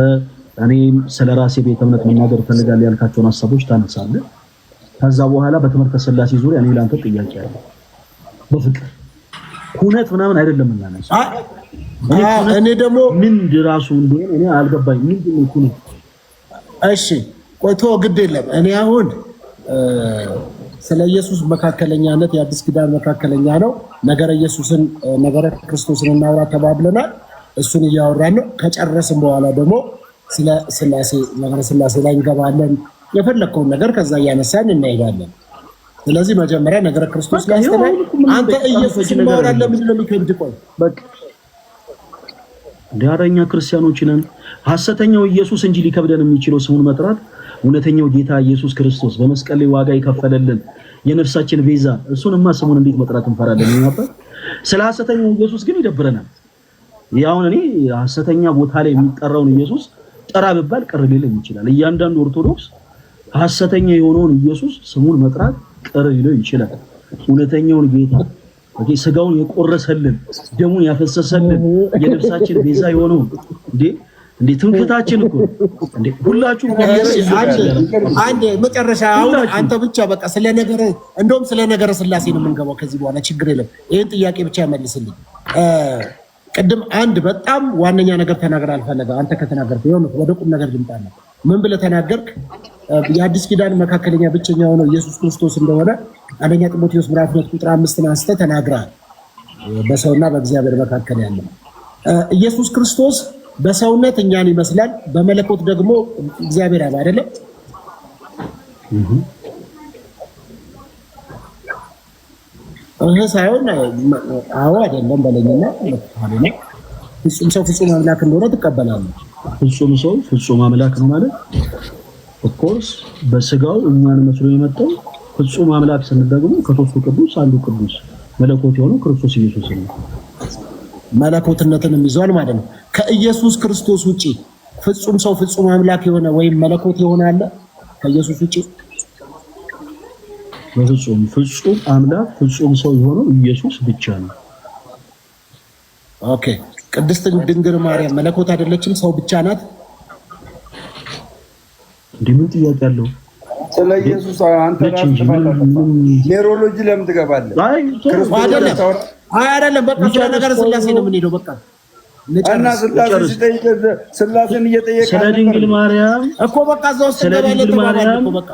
እኔ ስለራሴ ቤተ እምነት መናገር ፈልጋለሁ ያልካቸውን ሐሳቦች ታነሳለህ። ከዛ በኋላ በትምህርተ ሥላሴ ዙሪያ እኔ ላንተ ጥያቄ አለ። በፍቅር ኩነት ምናምን አይደለም እናነሳ። እኔ ደግሞ ምን ድራሱ እንደሆነ እኔ አልገባኝ። ምንድን ነው ኩነት? እሺ ቆይቶ ግድ የለም። እኔ አሁን ስለ ኢየሱስ መካከለኛነት የአዲስ ኪዳን መካከለኛ ነው ነገረ ኢየሱስን ነገረ ክርስቶስን እናውራ ተባብለናል። እሱን እያወራን ነው። ከጨረስን በኋላ ደግሞ ስለ ሥላሴ ነገረ ሥላሴ ላይ እንገባለን። የፈለከውን ነገር ከዛ እያነሳን እንሄዳለን። ስለዚህ መጀመሪያ ነገረ ክርስቶስ ላይ አንተ ኢየሱስን ማውራት ለምንድን ነው የሚከብድ? ቆይ በቃ ዳረኛ ክርስቲያኖች ነን። ሐሰተኛው ኢየሱስ እንጂ ሊከብደን የሚችለው ስሙን መጥራት እውነተኛው ጌታ ኢየሱስ ክርስቶስ በመስቀል ላይ ዋጋ የከፈለልን የነፍሳችን ቤዛ እሱንማ ስሙን እንዴት መጥራት እንፈራለን? ነበር ስለ ሐሰተኛው ኢየሱስ ግን ይደብረናል። ያውን እኔ ሐሰተኛ ቦታ ላይ የሚጠራውን ኢየሱስ ጠራ ብባል ቅር ሊለኝ ይችላል። እያንዳንዱ ኦርቶዶክስ ሐሰተኛ የሆነውን ኢየሱስ ስሙን መጥራት ቅር ሊለው ይችላል። እውነተኛውን ጌታ ስጋውን የቆረሰልን ደሙን ያፈሰሰልን የነፍሳችን ቤዛ የሆነው እንዴ ትንፍታችን እኮ እንዴ ሁላችሁ አንዴ መጨረሻ አሁን አንተ ብቻ በቃ ስለ ነገረ ሥላሴ ነው የምንገባው ከዚህ በኋላ ችግር የለም። ይሄን ጥያቄ ብቻ መልስልኝ። ቅድም አንድ በጣም ዋነኛ ነገር ተናገር አልፈለገ አንተ ከተናገርክ ይሁን ወደ ቁም ነገር ልምጣና ምን ብለህ ተናገርክ? የአዲስ ኪዳን መካከለኛ ብቸኛ ሆነው ኢየሱስ ክርስቶስ እንደሆነ አንደኛ ጢሞቴዎስ ምዕራፍ 2 ቁጥር 5 አንስተህ ተናግረሃል። በሰውና በእግዚአብሔር መካከል ያለው ኢየሱስ ክርስቶስ በሰውነት እኛን ይመስላል፣ በመለኮት ደግሞ እግዚአብሔር አለ አይደለም? ሳይሆን አዎ አይደለም በለኝና ፍጹም ሰው ፍጹም አምላክ እንደሆነ ትቀበላለህ። ፍጹም ሰው ፍጹም አምላክ ነው ማለት ኦፍኮርስ በስጋው እኛን መስሎ የመጣው ፍጹም አምላክ ስንል ደግሞ ከሦስቱ ቅዱስ አንዱ ቅዱስ መለኮት የሆነው ክርስቶስ ኢየሱስ ነው። መለኮትነትንም ይዟል ማለት ነው። ከኢየሱስ ክርስቶስ ውጪ ፍጹም ሰው ፍጹም አምላክ የሆነ ወይም መለኮት የሆነ አለ ከኢየሱስ ውጪ? በፍጹም ፍጹም አምላክ ፍጹም ሰው የሆነው ኢየሱስ ብቻ ነው። ኦኬ ቅድስት ድንግል ማርያም መለኮት አይደለችም? ሰው ብቻ ናት? እንደምን ጥያቄ አለው? ስለ ኢየሱስ አንተ ኔሮሎጂ ለምን ትገባለህ? አይደለም በቃ ስለ ነገረ ሥላሴ ነው የምንሄደው። በቃ እና ሥላሴን እየጠየቀ ስለ ድንግል ማርያም እኮ በቃ እዛው ውስጥ ተባባለ እኮ በቃ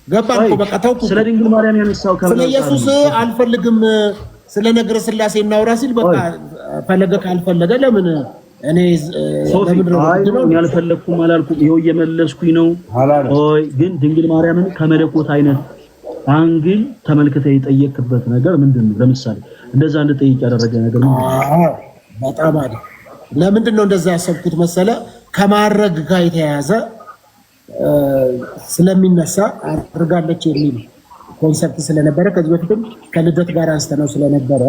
ገባን እኮ በቃ ተውኩ። ስለ ድንግል ማርያም ያነሳው ስለ ኢየሱስ አልፈልግም ስለ ነገረ ሥላሴ እናውራ ሲል በቃ ፈለገ ካልፈለገ ለምን እኔ ለምን ነው ያልፈለኩም አላልኩም። ይሄው እየመለስኩኝ ነው። ኦይ ግን ድንግል ማርያምን ከመለኮት አይነት አንግል ተመልክተ የጠየቅበት ነገር ምንድነው? ለምሳሌ እንደዛ እንድጠይቅ ያደረገ ነገር ምንድነው? በጣም አይደል። ለምንድን ነው እንደዛ ያሰብኩት መሰለ? ከማረግ ጋር የተያያዘ ስለሚነሳ አድርጋለች የሚል ኮንሰፕት ስለነበረ ከዚህ በፊትም ከልደት ጋር አንስተነው ስለነበረ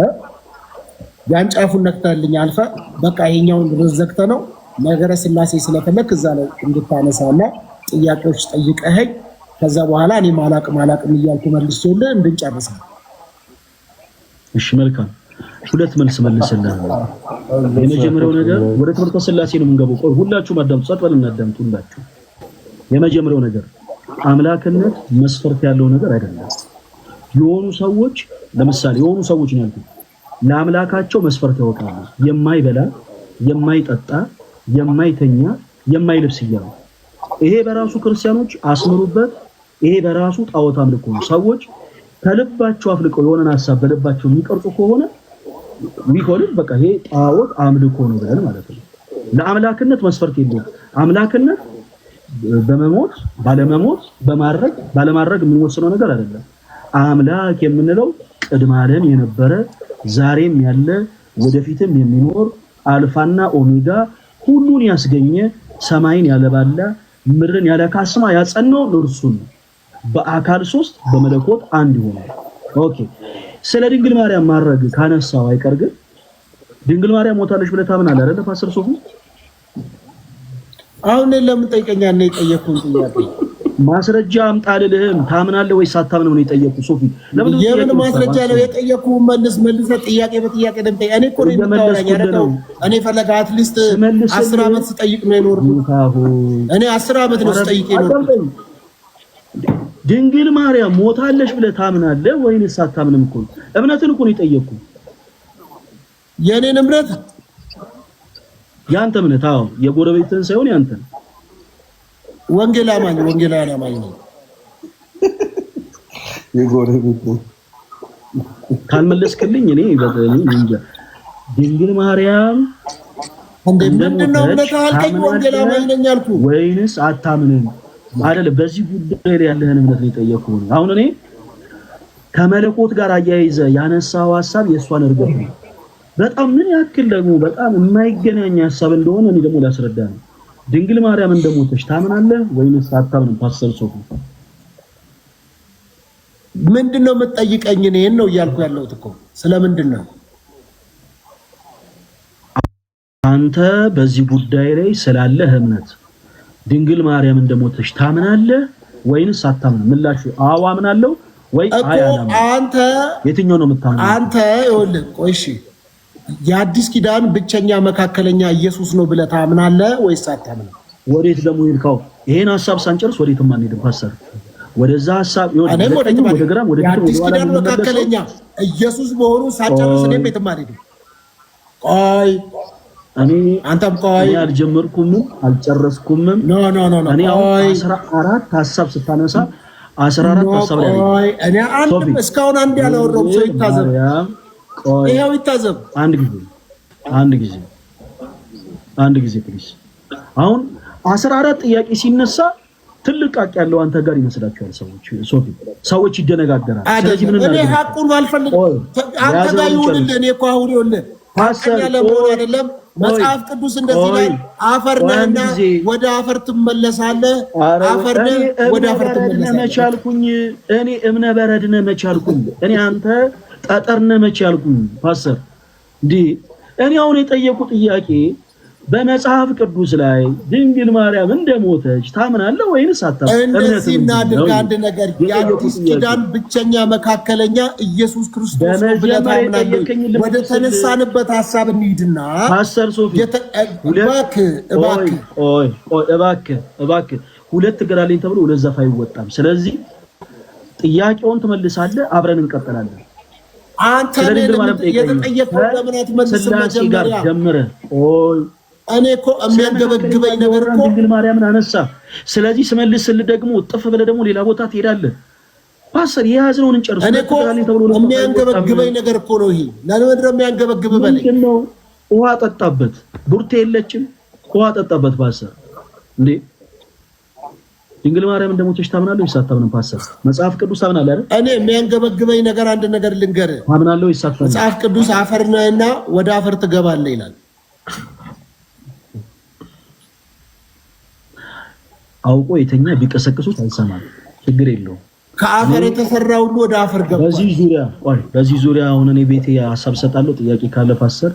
ያን ጫፉን ነክተልኝ አልፈ በቃ ይሄኛውን ዘግተ ነው ነገረ ሥላሴ ስለፈለክ እዛ ላይ እንድታነሳና ጥያቄዎች ጠይቀኸኝ ከዛ በኋላ እኔ ማላቅም እያልኩ መልሼልህ እንድንጨርስ ነው። እሺ መልካም። ሁለት መልስ መልስልህ። የመጀመሪያው ነገር ወደ ትምህርተ ሥላሴ ነው የምንገባው። ቆይ ሁላችሁም አዳምጡ፣ ጸጥ በሉ እናዳምጡ ሁላችሁ። የመጀመሪያው ነገር አምላክነት መስፈርት ያለው ነገር አይደለም። የሆኑ ሰዎች ለምሳሌ የሆኑ ሰዎች ነው ያልኩት ለአምላካቸው መስፈርት ያወጣሉ። የማይበላ የማይጠጣ የማይተኛ የማይለብስ እያሉ ይሄ በራሱ ክርስቲያኖች አስምሩበት። ይሄ በራሱ ጣዖት አምልኮ ነው። ሰዎች ከልባቸው አፍልቀው የሆነን ሐሳብ በልባቸው የሚቀርጹ ከሆነ ቢሆንም በቃ ይሄ ጣዖት አምልኮ ነው ብለን ማለት ነው። ለአምላክነት መስፈርት የለውም። አምላክነት በመሞት ባለመሞት በማድረግ ባለማድረግ የምንወስነው ነገር አይደለም። አምላክ የምንለው ቅድመ ዓለም የነበረ ዛሬም ያለ ወደፊትም የሚኖር አልፋና ኦሜጋ ሁሉን ያስገኘ ሰማይን ያለባላ ምድርን ያለ ካስማ ያጸናው እርሱ ነው። በአካል ሶስት በመለኮት አንድ ይሆናል። ኦኬ ስለ ድንግል ማርያም ማድረግ ካነሳው አይቀር ግን ድንግል ማርያም ሞታለች ብለህ ታምናለህ አይደል? ፓስተር ሶፊ አሁን ለምን ጠይቀኛል ነው የጠየኩን ጥያቄ ማስረጃ አምጣልልህም ታምናለህ ወይስ አታምንም ነው የጠየኩ ሶፊ ለምን የምን ማስረጃ ነው የጠየኩ መልስ ጥያቄ በጥያቄ ደምጠ እኔ እኮ ነው የምታወራኝ አይደል እኔ ፈለጋ አትሊስት 10 አመት ስጠይቅ ነው የኖርኩት እኔ 10 አመት ነው ስጠይቅ የኖርኩት ድንግል ማርያም ሞታለች ብለህ ታምናለህ ወይስ አታምንም እኮ እምነትን እኮ ነው የጠየኩ የኔን እምነት ያንተ እምነት አዎ የጎረቤትን ሳይሆን ያንተን ወንጌል አማኝ ነው የጎረቤት ካልመለስክልኝ እኔ ድንግል ማርያም እንደምንድነው እምነት አልከኝ ወንጌል አማኝ ነኝ አልኩ ወይንስ አታምንም አይደል? በዚህ ጉዳይ ላይ ያለህን እምነት ነው የጠየኩህ። አሁን እኔ ከመለኮት ጋር አያይዘ ያነሳው ሐሳብ የእሷን እርግጥ ነው። በጣም ምን ያክል ደግሞ በጣም የማይገናኝ ሐሳብ እንደሆነ እኔ ደግሞ ላስረዳ ነው። ድንግል ማርያም እንደሞተች ታምናለህ ወይንስ አታምንም? ፓስተር ሶፊ ምንድነው የምትጠይቀኝ? እኔን ነው እያልኩ ያለሁት እኮ ስለምንድነው? አንተ በዚህ ጉዳይ ላይ ስላለህ እምነት ድንግል ማርያም እንደሞተች ታምናለህ ወይንስ አታምንም? ምላሹ አዎ አምናለሁ ወይ አያለም። አንተ የትኛው ነው የምታምነው? አንተ ይኸውልህ ቆይ እሺ የአዲስ ኪዳን ብቸኛ መካከለኛ ኢየሱስ ነው ብለህ ታምናለህ ወይስ አታምንም? ወዴት ደግሞ ይልካው? ይሄን ሐሳብ ሳንጨርስ ወዴትም አንሄድም ፓስተር። ወደዛ ሐሳብ ወደ ግራም ወደ የአዲስ ኪዳን መካከለኛ ኢየሱስ መሆኑ ሳንጨርስ እኔም የትም አልሄድም። ቆይ አንተም ቆይ አልጀመርኩም አልጨረስኩም። ኖ እኔ 14 ሐሳብ ስታነሳ 14 ሐሳብ ላይ እኔ አንድም እስካሁን አንድ ያላወራው ሰው ይታዘብ። ይሄው ይታዘብ። አንድ ጊዜ ፕሊስ። አሁን 14 ጥያቄ ሲነሳ ትልቅ ቃቅ ያለው አንተ ጋር ይመስላችኋል ሰዎች ይደነጋገራል። ስለዚህ ምን እኔ ሐቁን አልፈልግም። አንተ ጋር ይሁንልህ። እኔ እኮ አሁን ይኸውልህ ሐቀኛ ለመሆን አይደለም መጽሐፍ ቅዱስ እንደዚህ ላይ አፈር ነህና ወደ አፈር ትመለሳለህ። አፈር ነህ ወደ አፈር ትመለሳለህ። መቻልኩኝ እኔ እምነ በረድ ነህ መቻልኩኝ እኔ አንተ ጠጠር ነህ መቻልኩኝ ፓስተር እንዴ እኔ አሁን የጠየቁ ጥያቄ በመጽሐፍ ቅዱስ ላይ ድንግል ማርያም እንደሞተች ታምናለህ ወይንስ አታምንም? እንደዚህ እናድርግ አንድ ነገር የአዲስ ኪዳን ብቸኛ መካከለኛ ኢየሱስ ክርስቶስ ነው ብለህ ታምናለህ? ወደ ተነሳንበት ሐሳብ እንሂድና ፓስተር ሶፊ እባክህ ሁለት እግር አለኝ ተብሎ ሁለት ዛፍ አይወጣም። ስለዚህ ጥያቄውን ትመልሳለህ፣ አብረን እንቀጥላለን። አንተ የተጠየቀው ለምን አትመልስም? መጀመሪያ ጀምረህ እኔ እኮ የሚያንገበግበኝ ነገር እኮ ድንግል ማርያምን አነሳ። ስለዚህ ስመልስልህ ደግሞ ጥፍ ብለህ ደግሞ ሌላ ቦታ ትሄዳለህ። ፓስተር የያዝነውን እንጨርስ። እኔ እኮ የሚያንገበግበኝ ነገር እኮ ነው ይሄ። ለምን ነው የሚያንገበግበኝ? ምንድን ነው? ውሃ ጠጣበት። ቡርቴ የለችም፣ ውሃ ጠጣበት። ፓስተር እንዴ ድንግል ማርያም እንደሞተች ታምናለህ ወይስ አታምንም? ፓስተር መጽሐፍ ቅዱስ ታምናለህ አይደል? እኔ የሚያንገበግበኝ ነገር አንድ ነገር ልንገርህ። ታምናለህ ወይስ አታምንም? መጽሐፍ ቅዱስ አፈር ነህና ወደ አፈር ትገባለህ ይላል። አውቆ የተኛ ቢቀሰቅሱት አይሰማም፣ ችግር የለውም። ከአፈር የተሰራ ሁሉ ወደ አፈር ገባ። በዚህ ዙሪያ አሁን እኔ ቤቴ ሐሳብ ሰጣለሁ። ጥያቄ ካለ ፓስተር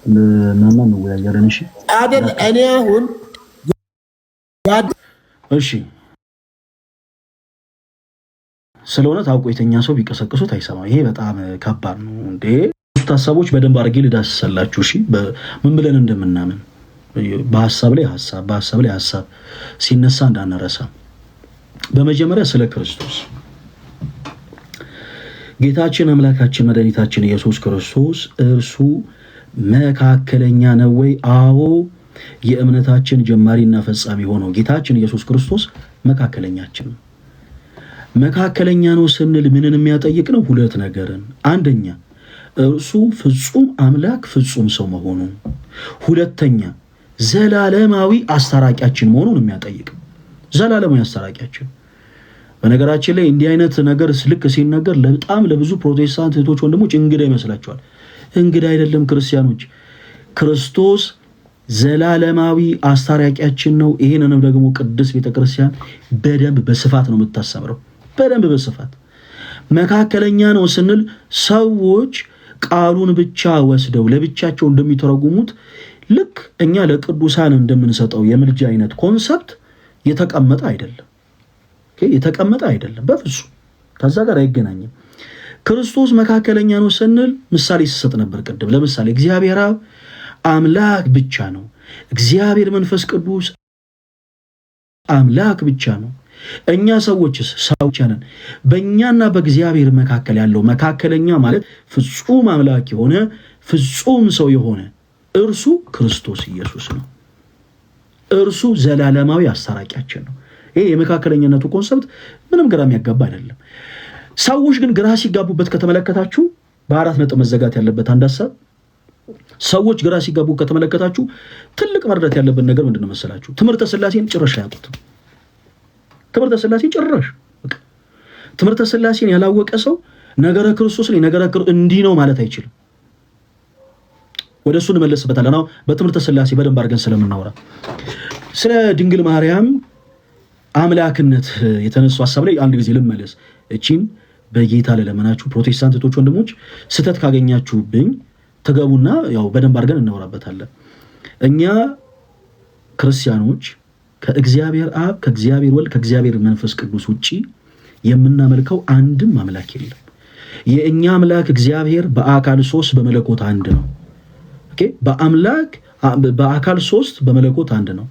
እናና ነው ያያለን። እሺ አይደል? እኔ አሁን እሺ ስለሆነ ታውቆ የተኛ ሰው ቢቀሰቅሱት አይሰማም። ይሄ በጣም ከባድ ነው እንዴ። ሐሳቦች በደንብ አድርጌ ልዳስሰላችሁ። እሺ ምን ብለን እንደምናምን በሐሳብ ላይ ሐሳብ ሲነሳ እንዳንረሳ። በመጀመሪያ ስለ ክርስቶስ ጌታችን አምላካችን መድኃኒታችን ኢየሱስ ክርስቶስ እርሱ መካከለኛ ነው ወይ? አዎ የእምነታችን ጀማሪና ፈጻሚ ሆኖ ጌታችን ኢየሱስ ክርስቶስ መካከለኛችን ነው። መካከለኛ ነው ስንል ምንን የሚያጠይቅ ነው? ሁለት ነገርን። አንደኛ እርሱ ፍጹም አምላክ ፍጹም ሰው መሆኑን፣ ሁለተኛ ዘላለማዊ አስታራቂያችን መሆኑን የሚያጠይቅ ዘላለማዊ አስታራቂያችን። በነገራችን ላይ እንዲህ አይነት ነገር ልክ ሲነገር በጣም ለብዙ ፕሮቴስታንት እህቶች ወንድሞች እንግዳ ይመስላቸዋል። እንግዳ አይደለም ክርስቲያኖች። ክርስቶስ ዘላለማዊ አስታራቂያችን ነው። ይህንንም ደግሞ ቅድስት ቤተክርስቲያን በደንብ በስፋት ነው የምታስተምረው። በደንብ በስፋት መካከለኛ ነው ስንል ሰዎች ቃሉን ብቻ ወስደው ለብቻቸው እንደሚተረጉሙት ልክ እኛ ለቅዱሳን እንደምንሰጠው የምልጃ አይነት ኮንሰፕት የተቀመጠ አይደለም። የተቀመጠ አይደለም በፍጹም ከዛ ጋር አይገናኝም። ክርስቶስ መካከለኛ ነው ስንል ምሳሌ ሲሰጥ ነበር ቅድም። ለምሳሌ እግዚአብሔር አብ አምላክ ብቻ ነው፣ እግዚአብሔር መንፈስ ቅዱስ አምላክ ብቻ ነው። እኛ ሰዎችስ ሰዎች ነን። በእኛና በእግዚአብሔር መካከል ያለው መካከለኛ ማለት ፍጹም አምላክ የሆነ ፍጹም ሰው የሆነ እርሱ ክርስቶስ ኢየሱስ ነው። እርሱ ዘላለማዊ አስታራቂያችን ነው። ይሄ የመካከለኛነቱ ኮንሰፕት ምንም ግራ የሚያጋባ አይደለም። ሰዎች ግን ግራ ሲጋቡበት ከተመለከታችሁ በአራት ነጥብ መዘጋት ያለበት አንድ ሀሳብ፣ ሰዎች ግራ ሲጋቡ ከተመለከታችሁ ትልቅ መረዳት ያለበት ነገር ምንድነው መሰላችሁ? ትምህርተ ሥላሴን ጭራሽ አያውቁትም። ትምህርተ ሥላሴን ጭራሽ ትምህርተ ሥላሴን ያላወቀ ሰው ነገረ ክርስቶስን ነገረ እንዲህ ነው ማለት አይችልም። ወደ እሱ እንመለስበታለን። አሁን በትምህርተ ሥላሴ በደንብ አድርገን ስለምናወራ ስለ ድንግል ማርያም አምላክነት የተነሱ ሐሳብ ላይ አንድ ጊዜ ልመለስ። እቺን በጌታ ለለመናችሁ ፕሮቴስታንት እህቶች ወንድሞች ስህተት ካገኛችሁብኝ ተገቡና ያው በደንብ አድርገን እናወራበታለን። እኛ ክርስቲያኖች ከእግዚአብሔር አብ ከእግዚአብሔር ወልድ ከእግዚአብሔር መንፈስ ቅዱስ ውጪ የምናመልከው አንድም አምላክ የለም። የእኛ አምላክ እግዚአብሔር በአካል 3 በመለኮት አንድ ነው። ኦኬ፣ በአምላክ በአካል 3 በመለኮት አንድ ነው።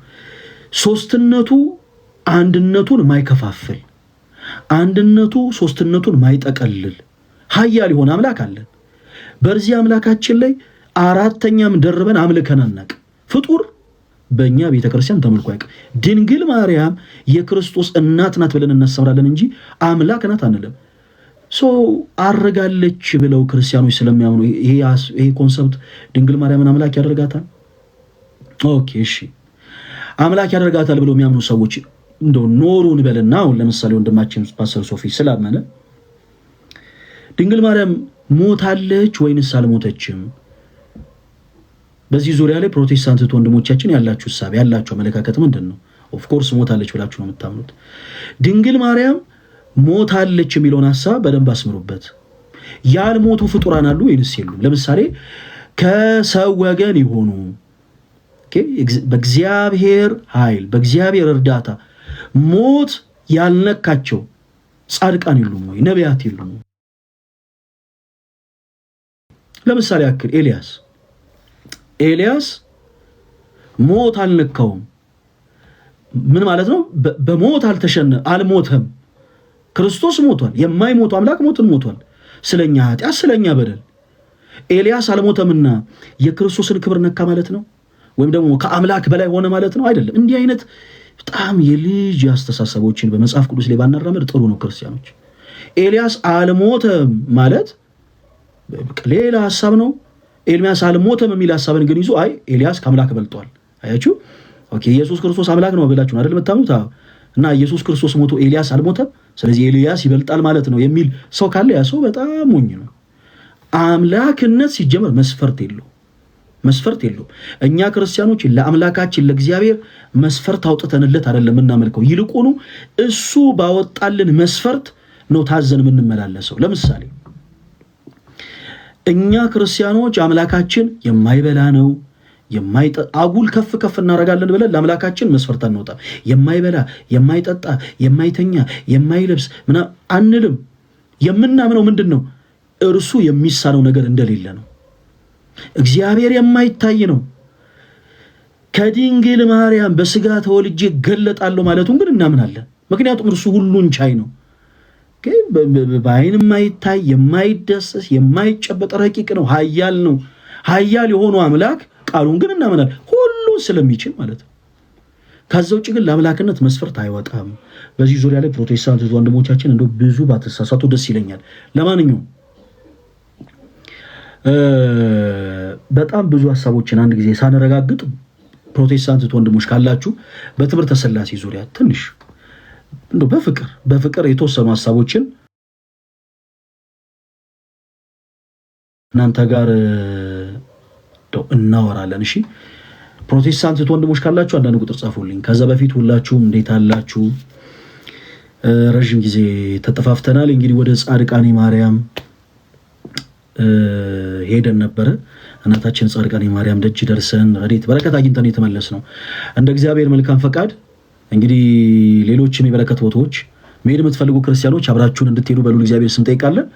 ሶስትነቱ አንድነቱን ማይከፋፍል፣ አንድነቱ ሶስትነቱን ማይጠቀልል ኃያል የሆነ አምላክ አለን። በዚህ አምላካችን ላይ አራተኛም ደርበን አምልከን አናውቅም። ፍጡር በእኛ ቤተክርስቲያን ተመልኮ ያውቅ። ድንግል ማርያም የክርስቶስ እናት ናት ብለን እናስተምራለን እንጂ አምላክ ናት አንልም። አረጋለች ብለው ክርስቲያኖች ስለሚያምኑ ይሄ ኮንሰፕት ድንግል ማርያምን አምላክ ያደርጋታል። ኦኬ እሺ፣ አምላክ ያደርጋታል ብለው የሚያምኑ ሰዎች እንደው ኖሩን በልና አሁን ለምሳሌ ወንድማችን ፓስተር ሶፊ ስላመነ ድንግል ማርያም ሞታለች ወይንስ አልሞተችም? በዚህ ዙሪያ ላይ ፕሮቴስታንት ወንድሞቻችን ያላችሁ ሐሳብ ያላችሁ አመለካከት ምንድነው? ኦፍ ኮርስ ሞታለች ብላችሁ ነው የምታምኑት። ድንግል ማርያም ሞታለች የሚለውን ሐሳብ በደንብ አስምሩበት። ያልሞቱ ፍጡራን አሉ ወይንስ የሉም? ለምሳሌ ከሰው ወገን የሆኑ በእግዚአብሔር ኃይል በእግዚአብሔር እርዳታ ሞት ያልነካቸው ጻድቃን የሉም ወይ? ነቢያት የሉም? ለምሳሌ ያክል ኤልያስ ሞት አልነካውም። ምን ማለት ነው? በሞት አልሞተም። ክርስቶስ ሞቷል። የማይሞቱ አምላክ ሞትን ሞቷል። ስለኛ ኃጢአት ስለኛ በደል ኤልያስ አልሞተምና የክርስቶስን ክብር ነካ ማለት ነው? ወይም ደግሞ ከአምላክ በላይ ሆነ ማለት ነው? አይደለም። እንዲህ አይነት በጣም የልጅ አስተሳሰቦችን በመጽሐፍ ቅዱስ ላይ ባናራምድ ጥሩ ነው። ክርስቲያኖች ኤልያስ አልሞተም ማለት ሌላ ሐሳብ ነው። ኤልያስ አልሞተም የሚል ሐሳብን ግን ይዞ አይ ኤልያስ ከአምላክ በልጧል። አያችሁ? ኦኬ፣ ኢየሱስ ክርስቶስ አምላክ ነው ብላችሁ አይደል የምታምኑት? እና ኢየሱስ ክርስቶስ ሞቶ ኤልያስ አልሞተም፣ ስለዚህ ኤልያስ ይበልጣል ማለት ነው የሚል ሰው ካለ ያ ሰው በጣም ሞኝ ነው። አምላክነት ሲጀመር መስፈርት የለው። እኛ ክርስቲያኖች ለአምላካችን ለእግዚአብሔር መስፈርት አውጥተንለት አይደለም የምናመልከው። ይልቁኑ እሱ ባወጣልን መስፈርት ነው ታዘን የምንመላለሰው። ለምሳሌ እኛ ክርስቲያኖች አምላካችን የማይበላ ነው አጉል ከፍ እናደርጋለን ብለን ለአምላካችን መስፈርት አንወጣም። የማይበላ የማይጠጣ የማይተኛ የማይለብስ ምናምን አንልም። የምናምነው ምንድን ነው? እርሱ የሚሳነው ነገር እንደሌለ ነው። እግዚአብሔር የማይታይ ነው። ከድንግል ማርያም በስጋ ተወልጄ ገለጣለሁ ማለቱን ግን እናምናለን። ምክንያቱም እርሱ ሁሉን ቻይ ነው። በአይን የማይታይ የማይደሰስ የማይጨበጥ ረቂቅ ነው፣ ኃያል ነው። ኃያል የሆነው አምላክ ቃሉን ግን እናምናለን ሁሉን ስለሚችል ማለት ነው። ከዛ ውጭ ግን ለአምላክነት መስፈርት አይወጣም። በዚህ ዙሪያ ላይ ፕሮቴስታንት ወንድሞቻችን እንደው ብዙ ባትሳሳቱ ደስ ይለኛል። ለማንኛውም በጣም ብዙ ሐሳቦችን አንድ ጊዜ ሳንረጋግጥ ፕሮቴስታንት ወንድሞች ካላችሁ በትምህርተ ሥላሴ ዙሪያ ትንሽ እንደው በፍቅር የተወሰኑ ሐሳቦችን እናንተ ጋር እናወራለን። እሺ ፕሮቴስታንት ወንድሞች ካላችሁ አንዳንድ ቁጥር ጻፉልኝ። ከዛ በፊት ሁላችሁም እንዴት አላችሁ? ረጅም ጊዜ ተጠፋፍተናል። እንግዲህ ወደ ጻድቃኔ ማርያም ሄደን ነበረ። እናታችን ጻድቃኔ ማርያም ደጅ ደርሰን ረድኤት በረከት አግኝተን የተመለስ ነው። እንደ እግዚአብሔር መልካም ፈቃድ እንግዲህ ሌሎችም የበረከት ቦታዎች መሄድ የምትፈልጉ ክርስቲያኖች አብራችሁን እንድትሄዱ በሉ እግዚአብሔር ስም ጠይቃለን።